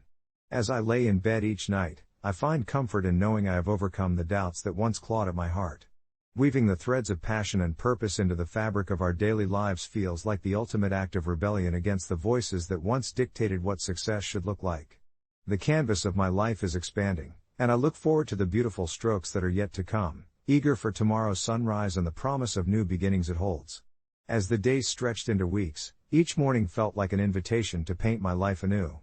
As I lay in bed each night, I find comfort in knowing I have overcome the doubts that once clawed at my heart. Weaving the threads of passion and purpose into the fabric of our daily lives feels like the ultimate act of rebellion against the voices that once dictated what success should look like. The canvas of my life is expanding, and I look forward to the beautiful strokes that are yet to come, eager for tomorrow's sunrise and the promise of new beginnings it holds. As the days stretched into weeks, each morning felt like an invitation to paint my life anew.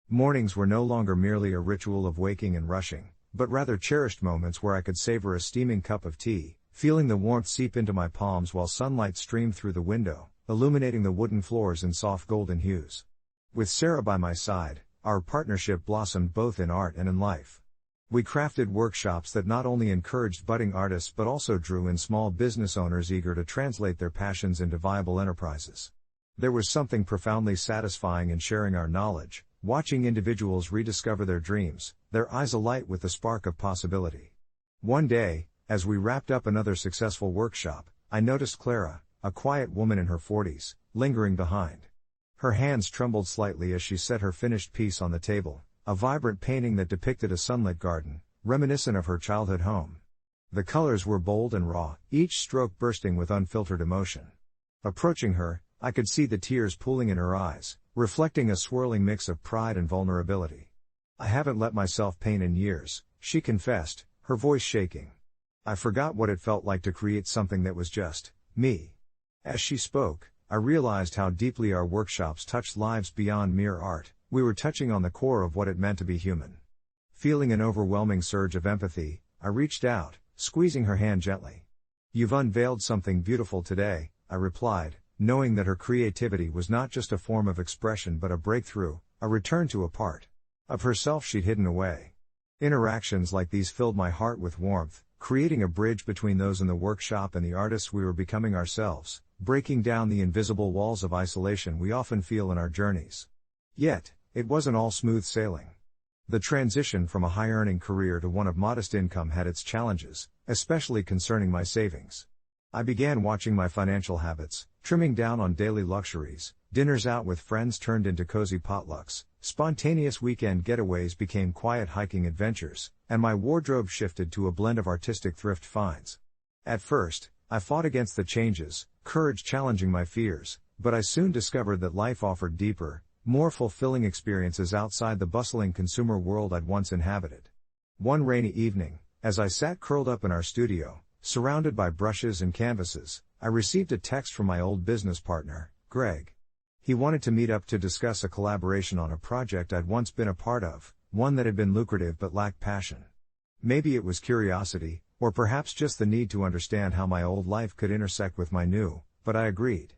Mornings were no longer merely a ritual of waking and rushing, but rather cherished moments where I could savor a steaming cup of tea, feeling the warmth seep into my palms while sunlight streamed through the window, illuminating the wooden floors in soft golden hues. With Sarah by my side, our partnership blossomed both in art and in life. We crafted workshops that not only encouraged budding artists but also drew in small business owners eager to translate their passions into viable enterprises. There was something profoundly satisfying in sharing our knowledge, watching individuals rediscover their dreams, their eyes alight with the spark of possibility. One day, as we wrapped up another successful workshop, I noticed Clara, a quiet woman in her 40s, lingering behind. Her hands trembled slightly as she set her finished piece on the table, a vibrant painting that depicted a sunlit garden, reminiscent of her childhood home. The colors were bold and raw, each stroke bursting with unfiltered emotion. Approaching her, I could see the tears pooling in her eyes, reflecting a swirling mix of pride and vulnerability. "I haven't let myself paint in years," she confessed, her voice shaking. "I forgot what it felt like to create something that was just me." As she spoke, I realized how deeply our workshops touched lives beyond mere art. We were touching on the core of what it meant to be human. Feeling an overwhelming surge of empathy, I reached out, squeezing her hand gently. "You've unveiled something beautiful today," I replied, knowing that her creativity was not just a form of expression but a breakthrough, a return to a part of herself she'd hidden away. Interactions like these filled my heart with warmth, creating a bridge between those in the workshop and the artists we were becoming ourselves, breaking down the invisible walls of isolation we often feel in our journeys. Yet, it wasn't all smooth sailing. The transition from a high-earning career to one of modest income had its challenges, especially concerning my savings. I began watching my financial habits, trimming down on daily luxuries. Dinners out with friends turned into cozy potlucks, spontaneous weekend getaways became quiet hiking adventures, and my wardrobe shifted to a blend of artistic thrift finds. At first, I fought against the changes, courage challenging my fears, but I soon discovered that life offered deeper, more fulfilling experiences outside the bustling consumer world I'd once inhabited. One rainy evening, as I sat curled up in our studio, surrounded by brushes and canvases, I received a text from my old business partner, Greg. He wanted to meet up to discuss a collaboration on a project I'd once been a part of, one that had been lucrative but lacked passion. Maybe it was curiosity, or perhaps just the need to understand how my old life could intersect with my new, but I agreed.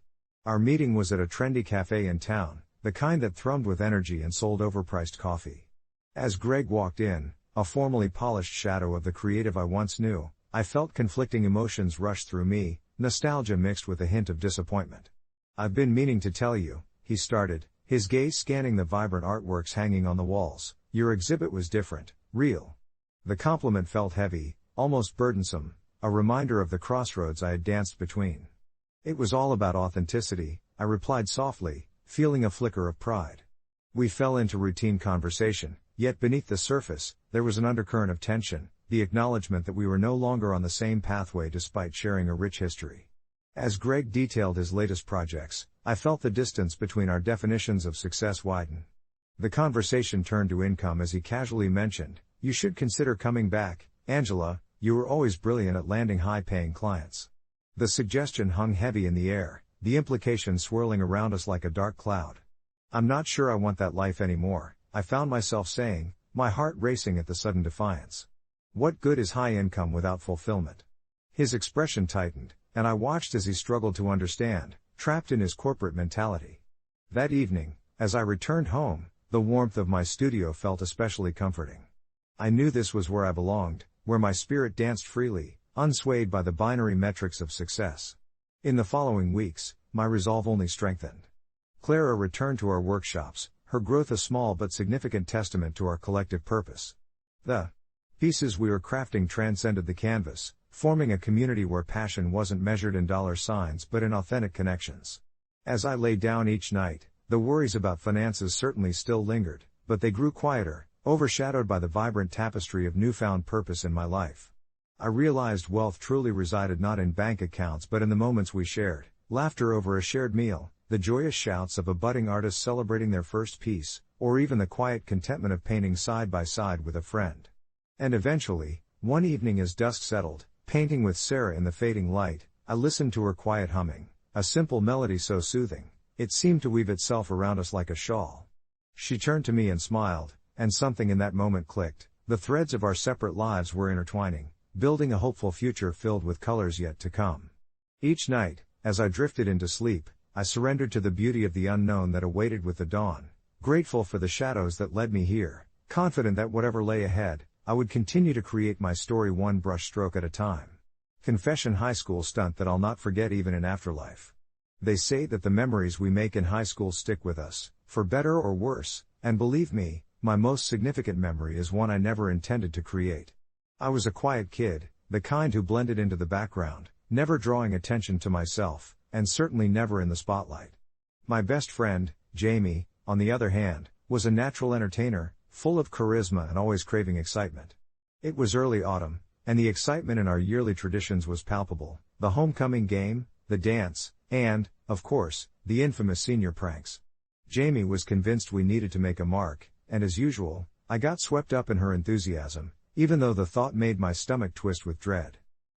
Our meeting was at a trendy cafe in town, the kind that thrummed with energy and sold overpriced coffee. As Greg walked in, a formally polished shadow of the creative I once knew, I felt conflicting emotions rush through me, nostalgia mixed with a hint of disappointment. "I've been meaning to tell you," he started, his gaze scanning the vibrant artworks hanging on the walls. "Your exhibit was different, real." The compliment felt heavy, almost burdensome, a reminder of the crossroads I had danced between. "It was all about authenticity," I replied softly, feeling a flicker of pride. We fell into routine conversation, yet beneath the surface, there was an undercurrent of tension, the acknowledgement that we were no longer on the same pathway despite sharing a rich history. As Greg detailed his latest projects, I felt the distance between our definitions of success widen. The conversation turned to income as he casually mentioned, "You should consider coming back, Angela, you were always brilliant at landing high-paying clients." The suggestion hung heavy in the air, the implication swirling around us like a dark cloud. "I'm not sure I want that life anymore," I found myself saying, my heart racing at the sudden defiance. What good is high income without fulfillment? His expression tightened, and I watched as he struggled to understand, trapped in his corporate mentality. That evening, as I returned home, the warmth of my studio felt especially comforting. I knew this was where I belonged, where my spirit danced freely, unswayed by the binary metrics of success. In the following weeks, my resolve only strengthened. Clara returned to our workshops, her growth a small but significant testament to our collective purpose. The pieces we were crafting transcended the canvas, forming a community where passion wasn't measured in dollar signs but in authentic connections. As I lay down each night, the worries about finances certainly still lingered, but they grew quieter, overshadowed by the vibrant tapestry of newfound purpose in my life. I realized wealth truly resided not in bank accounts but in the moments we shared, laughter over a shared meal, the joyous shouts of a budding artist celebrating their first piece, or even the quiet contentment of painting side by side with a friend. And eventually, one evening as dusk settled, painting with Sarah in the fading light, I listened to her quiet humming, a simple melody so soothing, it seemed to weave itself around us like a shawl. She turned to me and smiled, and something in that moment clicked. the threads of our separate lives were intertwining, building a hopeful future filled with colors yet to come. Each night, as I drifted into sleep, I surrendered to the beauty of the unknown that awaited with the dawn, grateful for the shadows that led me here, confident that whatever lay ahead, I would continue to create my story one brushstroke at a time. Confession: high school stunt that I'll not forget even in afterlife. They say that the memories we make in high school stick with us, for better or worse, and believe me, my most significant memory is one I never intended to create. I was a quiet kid, the kind who blended into the background, never drawing attention to myself, and certainly never in the spotlight. My best friend, Jamie, on the other hand, was a natural entertainer, full of charisma and always craving excitement. It was early autumn, and the excitement in our yearly traditions was palpable: the homecoming game, the dance, and, of course, the infamous senior pranks. Jamie was convinced we needed to make a mark, and as usual, I got swept up in her enthusiasm, even though the thought made my stomach twist with dread.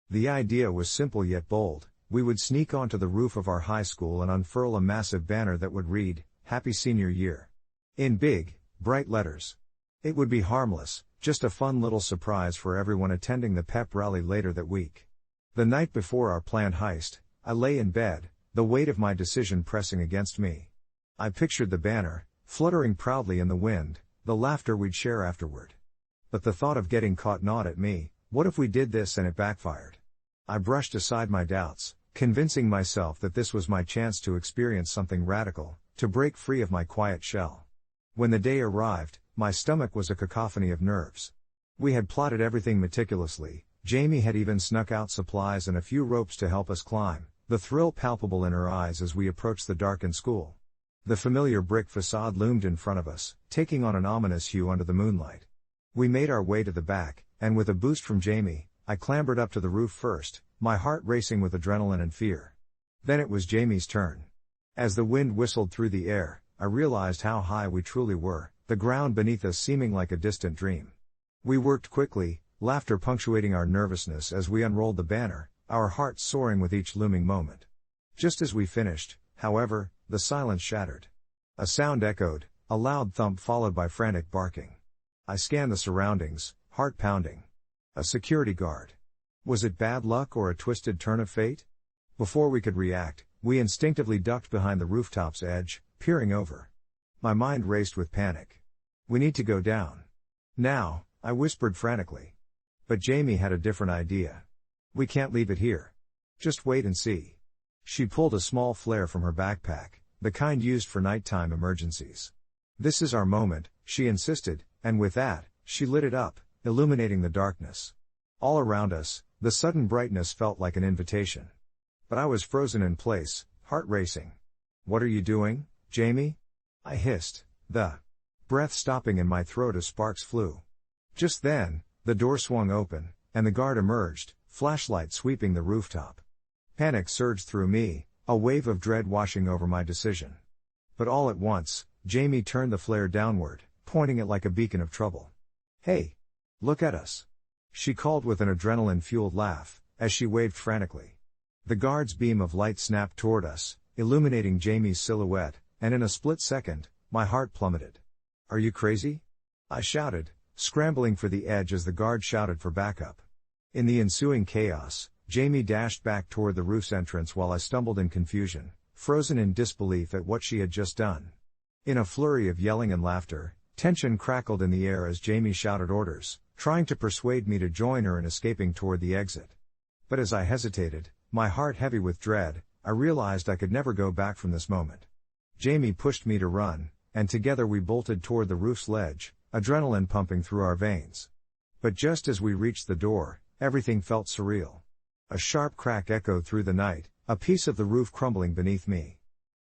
The idea was simple yet bold: we would sneak onto the roof of our high school and unfurl a massive banner that would read, "Happy Senior Year," in big, bright letters. It would be harmless, just a fun little surprise for everyone attending the pep rally later that week. The night before our planned heist, I lay in bed, the weight of my decision pressing against me. I pictured the banner, fluttering proudly in the wind, the laughter we'd share afterward. But the thought of getting caught gnawed at me. What if we did this and it backfired? I brushed aside my doubts, convincing myself that this was my chance to experience something radical, to break free of my quiet shell. When the day arrived, my stomach was a cacophony of nerves. We had plotted everything meticulously. Jamie had even snuck out supplies and a few ropes to help us climb, the thrill palpable in her eyes as we approached the darkened school. The familiar brick facade loomed in front of us, taking on an ominous hue under the moonlight. We made our way to the back, and with a boost from Jamie, I clambered up to the roof first, my heart racing with adrenaline and fear. Then it was Jamie's turn. As the wind whistled through the air, I realized how high we truly were, the ground beneath us seeming like a distant dream. We worked quickly, laughter punctuating our nervousness as we unrolled the banner, our hearts soaring with each looming moment. Just as we finished, however, the silence shattered. A sound echoed, a loud thump followed by frantic barking. I scanned the surroundings, heart pounding. A security guard. Was it bad luck or a twisted turn of fate? Before we could react, we instinctively ducked behind the rooftop's edge, peering over. My mind raced with panic. "We need to go down. Now," I whispered frantically. But Jamie had a different idea. "We can't leave it here. Just wait and see." She pulled a small flare from her backpack, the kind used for nighttime emergencies. "This is our moment," she insisted, and with that, she lit it up, illuminating the darkness. All around us, the sudden brightness felt like an invitation. But I was frozen in place, heart racing. "What are you doing, Jamie?" I hissed, the breath stopping in my throat as sparks flew. Just then, the door swung open, and the guard emerged, flashlight sweeping the rooftop. Panic surged through me, a wave of dread washing over my decision. But all at once, Jamie turned the flare downward, pointing it like a beacon of trouble. "Hey! Look at us!" she called with an adrenaline-fueled laugh, as she waved frantically. The guard's beam of light snapped toward us, illuminating Jamie's silhouette, and in a split second, my heart plummeted. "Are you crazy?" I shouted, scrambling for the edge as the guard shouted for backup. In the ensuing chaos, Jamie dashed back toward the roof's entrance while I stumbled in confusion, frozen in disbelief at what she had just done. In a flurry of yelling and laughter, tension crackled in the air as Jamie shouted orders, trying to persuade me to join her in escaping toward the exit. But as I hesitated, my heart heavy with dread, I realized I could never go back from this moment. Jamie pushed me to run, and together we bolted toward the roof's ledge, adrenaline pumping through our veins. But just as we reached the door, everything felt surreal. A sharp crack echoed through the night, a piece of the roof crumbling beneath me.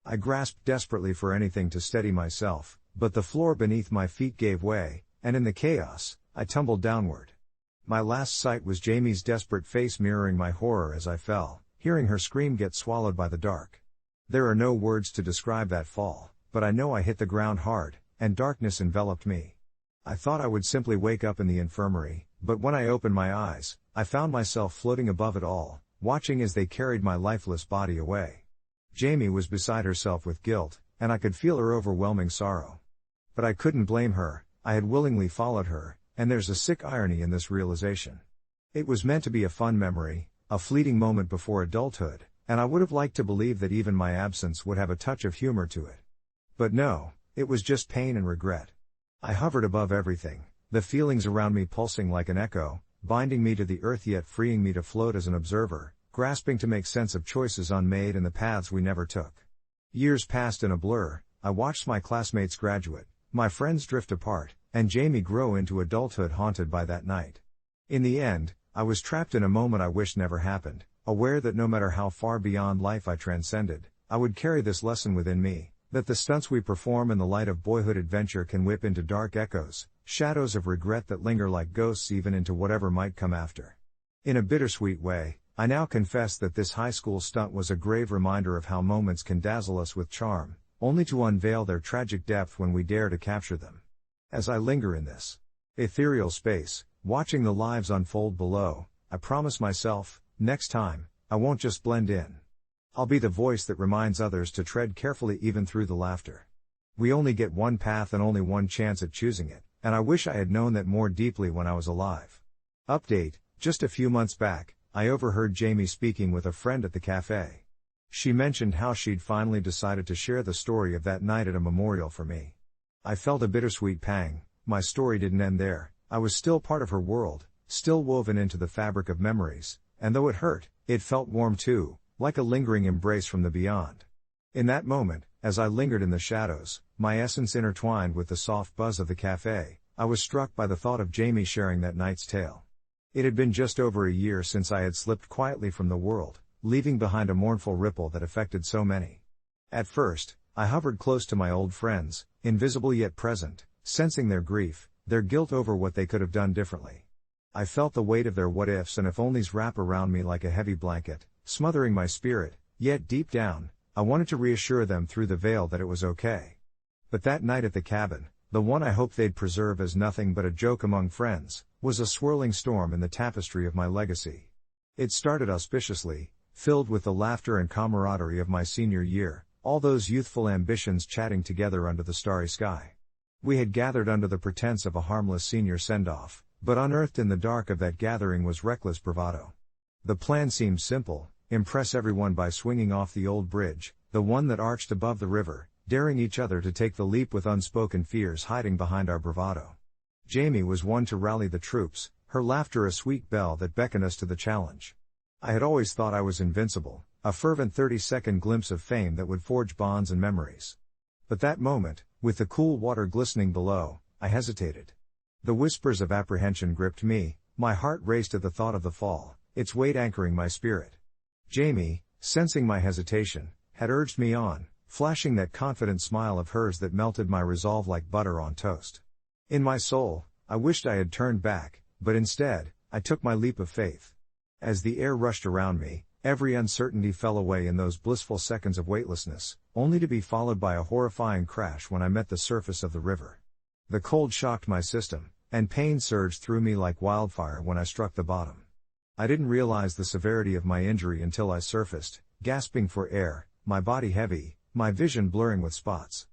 I grasped desperately for anything to steady myself, but the floor beneath my feet gave way, and in the chaos, I tumbled downward. My last sight was Jamie's desperate face mirroring my horror as I fell, hearing her scream get swallowed by the dark. There are no words to describe that fall, but I know I hit the ground hard, and darkness enveloped me. I thought I would simply wake up in the infirmary, but when I opened my eyes, I found myself floating above it all, watching as they carried my lifeless body away. Jamie was beside herself with guilt, and I could feel her overwhelming sorrow. But I couldn't blame her. I had willingly followed her, and there's a sick irony in this realization. It was meant to be a fun memory, a fleeting moment before adulthood, and I would have liked to believe that even my absence would have a touch of humor to it. But no, it was just pain and regret. I hovered above everything, the feelings around me pulsing like an echo, binding me to the earth yet freeing me to float as an observer, grasping to make sense of choices unmade and the paths we never took. Years passed in a blur. I watched my classmates graduate, my friends drift apart, and Jamie grow into adulthood haunted by that night. In the end, I was trapped in a moment I wished never happened, aware that no matter how far beyond life I transcended, I would carry this lesson within me, that the stunts we perform in the light of boyhood adventure can whip into dark echoes, shadows of regret that linger like ghosts even into whatever might come after. In a bittersweet way, I now confess that this high school stunt was a grave reminder of how moments can dazzle us with charm, only to unveil their tragic depth when we dare to capture them. As I linger in this ethereal space, watching the lives unfold below, I promise myself, next time, I won't just blend in. I'll be the voice that reminds others to tread carefully even through the laughter. We only get one path and only one chance at choosing it, and I wish I had known that more deeply when I was alive. Update: just a few months back, I overheard Jamie speaking with a friend at the cafe. She mentioned how she'd finally decided to share the story of that night at a memorial for me. I felt a bittersweet pang. My story didn't end there. I was still part of her world, still woven into the fabric of memories, and though it hurt, it felt warm too, like a lingering embrace from the beyond. In that moment, as I lingered in the shadows, my essence intertwined with the soft buzz of the cafe, I was struck by the thought of Jamie sharing that night's tale. It had been just over a year since I had slipped quietly from the world, leaving behind a mournful ripple that affected so many. At first, I hovered close to my old friends, invisible yet present, sensing their grief, their guilt over what they could have done differently. I felt the weight of their what-ifs and if-onlys wrap around me like a heavy blanket, smothering my spirit, yet deep down, I wanted to reassure them through the veil that it was okay. But that night at the cabin, the one I hoped they'd preserve as nothing but a joke among friends, was a swirling storm in the tapestry of my legacy. It started auspiciously, filled with the laughter and camaraderie of my senior year, all those youthful ambitions chatting together under the starry sky. We had gathered under the pretense of a harmless senior send-off, but unearthed in the dark of that gathering was reckless bravado. The plan seemed simple: impress everyone by swinging off the old bridge, the one that arched above the river, daring each other to take the leap with unspoken fears hiding behind our bravado. Jamie was one to rally the troops, her laughter a sweet bell that beckoned us to the challenge. I had always thought I was invincible, a fervent 30-second glimpse of fame that would forge bonds and memories. But that moment, with the cool water glistening below, I hesitated. The whispers of apprehension gripped me, my heart raced at the thought of the fall, its weight anchoring my spirit. Jamie, sensing my hesitation, had urged me on, flashing that confident smile of hers that melted my resolve like butter on toast. In my soul, I wished I had turned back, but instead, I took my leap of faith. As the air rushed around me, every uncertainty fell away in those blissful seconds of weightlessness, only to be followed by a horrifying crash when I met the surface of the river. The cold shocked my system, and pain surged through me like wildfire when I struck the bottom. I didn't realize the severity of my injury until I surfaced, gasping for air, my body heavy, my vision blurring with spots.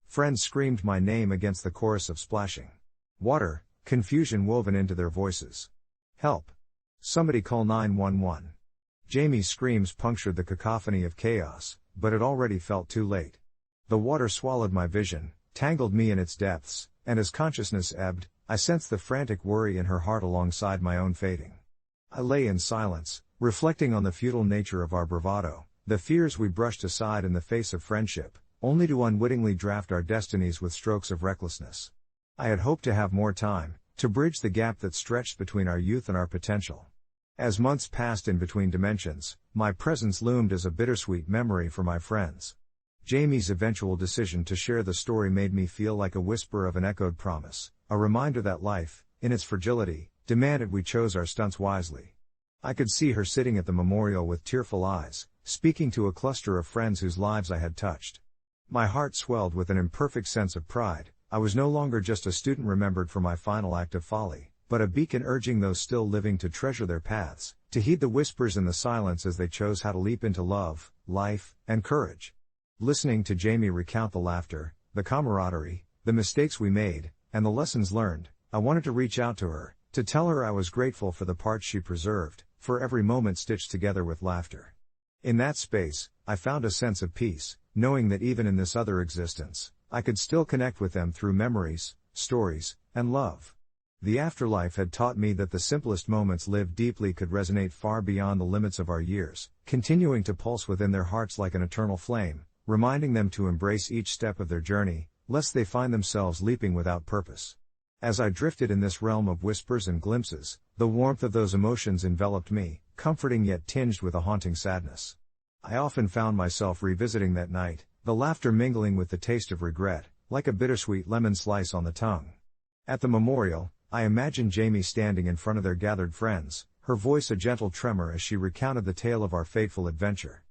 Friends screamed my name against the chorus of splashing water, confusion woven into their voices. "Help! Somebody call 911. Jamie's screams punctured the cacophony of chaos, but it already felt too late. The water swallowed my vision, tangled me in its depths, and as consciousness ebbed, I sensed the frantic worry in her heart alongside my own fading. I lay in silence, reflecting on the futile nature of our bravado, the fears we brushed aside in the face of friendship, only to unwittingly draft our destinies with strokes of recklessness. I had hoped to have more time, to bridge the gap that stretched between our youth and our potential. As months passed in between dimensions, my presence loomed as a bittersweet memory for my friends. Jamie's eventual decision to share the story made me feel like a whisper of an echoed promise, a reminder that life, in its fragility, demanded we chose our stunts wisely. I could see her sitting at the memorial with tearful eyes, speaking to a cluster of friends whose lives I had touched. My heart swelled with an imperfect sense of pride. I was no longer just a student remembered for my final act of folly, but a beacon urging those still living to treasure their paths, to heed the whispers in the silence as they chose how to leap into love, life, and courage. Listening to Jamie recount the laughter, the camaraderie, the mistakes we made, and the lessons learned, I wanted to reach out to her, to tell her I was grateful for the parts she preserved, for every moment stitched together with laughter. In that space, I found a sense of peace, knowing that even in this other existence, I could still connect with them through memories, stories, and love. The afterlife had taught me that the simplest moments lived deeply could resonate far beyond the limits of our years, continuing to pulse within their hearts like an eternal flame, reminding them to embrace each step of their journey, lest they find themselves leaping without purpose. As I drifted in this realm of whispers and glimpses, the warmth of those emotions enveloped me, comforting yet tinged with a haunting sadness. I often found myself revisiting that night, the laughter mingling with the taste of regret, like a bittersweet lemon slice on the tongue. At the memorial, I imagined Jamie standing in front of their gathered friends, her voice a gentle tremor as she recounted the tale of our fateful adventure.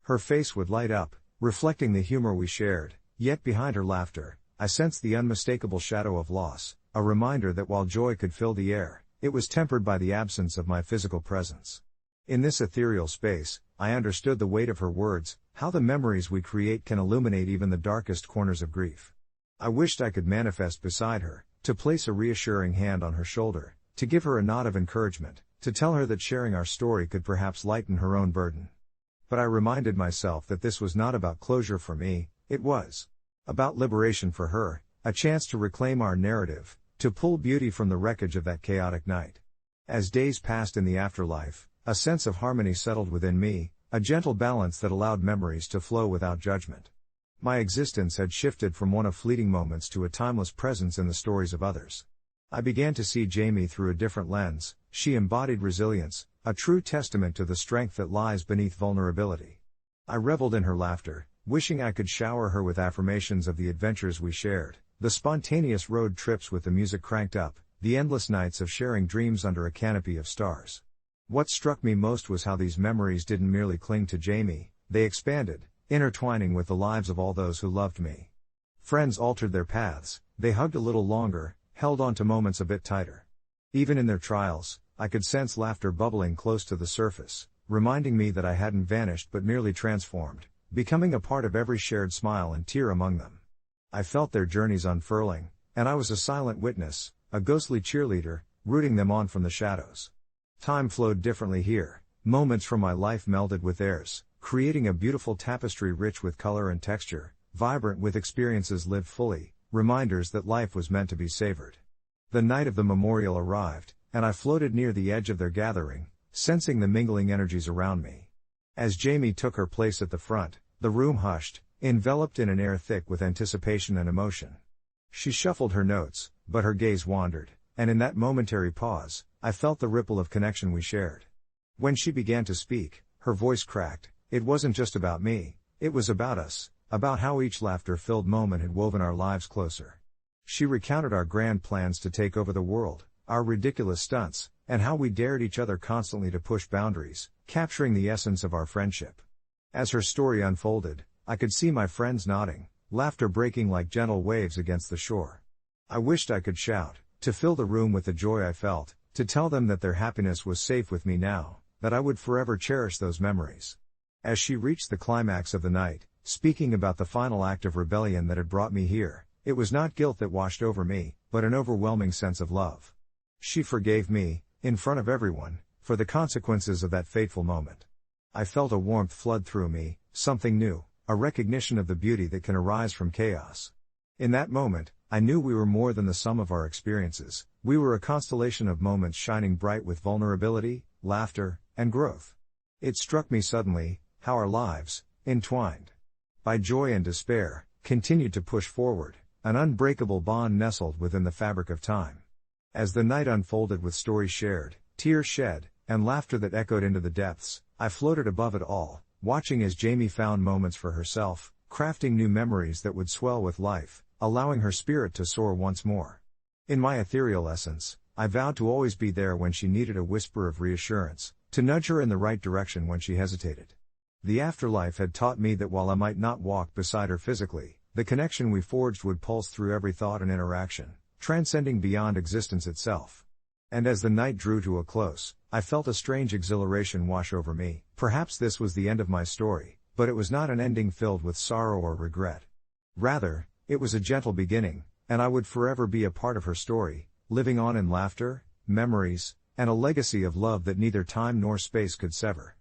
Her face would light up, reflecting the humor we shared, yet behind her laughter, I sensed the unmistakable shadow of loss, a reminder that while joy could fill the air, it was tempered by the absence of my physical presence. In this ethereal space, I understood the weight of her words, how the memories we create can illuminate even the darkest corners of grief. I wished I could manifest beside her, to place a reassuring hand on her shoulder, to give her a nod of encouragement, to tell her that sharing our story could perhaps lighten her own burden. But I reminded myself that this was not about closure for me, it was about liberation for her, a chance to reclaim our narrative, to pull beauty from the wreckage of that chaotic night. As days passed in the afterlife, a sense of harmony settled within me, a gentle balance that allowed memories to flow without judgment. My existence had shifted from one of fleeting moments to a timeless presence in the stories of others. I began to see Jamie through a different lens. She embodied resilience, a true testament to the strength that lies beneath vulnerability. I reveled in her laughter, wishing I could shower her with affirmations of the adventures we shared, the spontaneous road trips with the music cranked up, the endless nights of sharing dreams under a canopy of stars. What struck me most was how these memories didn't merely cling to Jamie, they expanded, intertwining with the lives of all those who loved me. Friends altered their paths, they hugged a little longer, held on to moments a bit tighter. Even in their trials, I could sense laughter bubbling close to the surface, reminding me that I hadn't vanished but merely transformed, becoming a part of every shared smile and tear among them. I felt their journeys unfurling, and I was a silent witness, a ghostly cheerleader, rooting them on from the shadows. Time flowed differently here, moments from my life melded with theirs, creating a beautiful tapestry rich with color and texture, vibrant with experiences lived fully, reminders that life was meant to be savored. The night of the memorial arrived, and I floated near the edge of their gathering, sensing the mingling energies around me. As Jamie took her place at the front, the room hushed, enveloped in an air thick with anticipation and emotion. She shuffled her notes, but her gaze wandered, and in that momentary pause, I felt the ripple of connection we shared. When she began to speak, her voice cracked. It wasn't just about me, it was about us, about how each laughter-filled moment had woven our lives closer. She recounted our grand plans to take over the world, our ridiculous stunts, and how we dared each other constantly to push boundaries, capturing the essence of our friendship. As her story unfolded, I could see my friends nodding, laughter breaking like gentle waves against the shore. I wished I could shout, to fill the room with the joy I felt, to tell them that their happiness was safe with me now, that I would forever cherish those memories. As she reached the climax of the night, speaking about the final act of rebellion that had brought me here, it was not guilt that washed over me, but an overwhelming sense of love. She forgave me, in front of everyone, for the consequences of that fateful moment. I felt a warmth flood through me, something new, a recognition of the beauty that can arise from chaos. In that moment, I knew we were more than the sum of our experiences, we were a constellation of moments shining bright with vulnerability, laughter, and growth. It struck me suddenly, how our lives, entwined by joy and despair, continued to push forward, an unbreakable bond nestled within the fabric of time. As the night unfolded with stories shared, tears shed, and laughter that echoed into the depths, I floated above it all, watching as Jamie found moments for herself, crafting new memories that would swell with life, allowing her spirit to soar once more. In my ethereal essence, I vowed to always be there when she needed a whisper of reassurance, to nudge her in the right direction when she hesitated. The afterlife had taught me that while I might not walk beside her physically, the connection we forged would pulse through every thought and interaction, transcending beyond existence itself. And as the night drew to a close, I felt a strange exhilaration wash over me. Perhaps this was the end of my story, but it was not an ending filled with sorrow or regret. Rather, it was a gentle beginning, and I would forever be a part of her story, living on in laughter, memories, and a legacy of love that neither time nor space could sever.